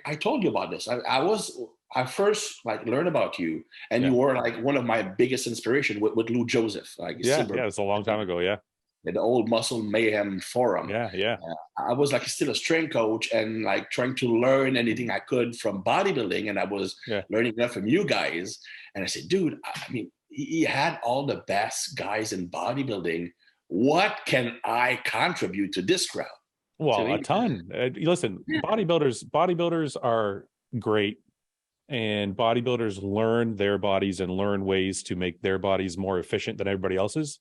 I told you about this. I first like learned about you, and you were like one of my biggest inspiration with Lou Joseph. Like
it's a long time ago. Yeah.
The old Muscle Mayhem forum.
Yeah.
I was like still a strength coach and like trying to learn anything I could from bodybuilding, and I was learning enough from you guys. And I said, dude, I mean, he had all the best guys in bodybuilding. What can I contribute to this crowd?
Well, a ton. Listen, bodybuilders are great, and bodybuilders learn their bodies and learn ways to make their bodies more efficient than everybody else's,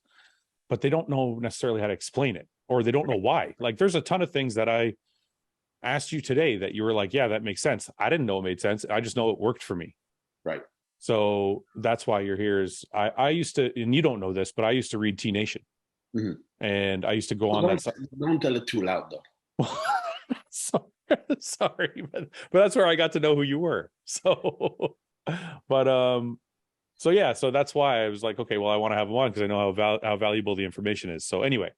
but they don't know necessarily how to explain it, or they don't know why. Like, there's a ton of things that I asked you today that you were like, yeah, that makes sense. I didn't know it made sense. I just know it worked for me.
Right.
So that's why you're here. Is I used to, and you don't know this, but I used to read T Nation.
Mm-hmm.
And I used to go on that side.
Don't tell it too loud, though.
Sorry, but that's where I got to know who you were. So, so that's why I was like, okay, well, I want to have him on because I know how valuable the information is. So anyway,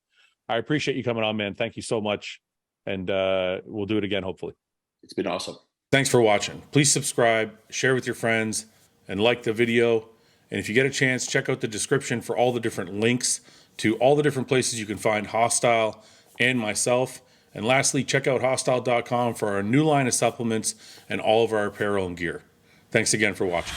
I appreciate you coming on, man. Thank you so much, and we'll do it again, hopefully.
It's been awesome.
Thanks for watching. Please subscribe, share with your friends, and like the video. And if you get a chance, check out the description for all the different links to all the different places you can find Hostile and myself. And lastly, check out hostile.com for our new line of supplements and all of our apparel and gear. Thanks again for watching.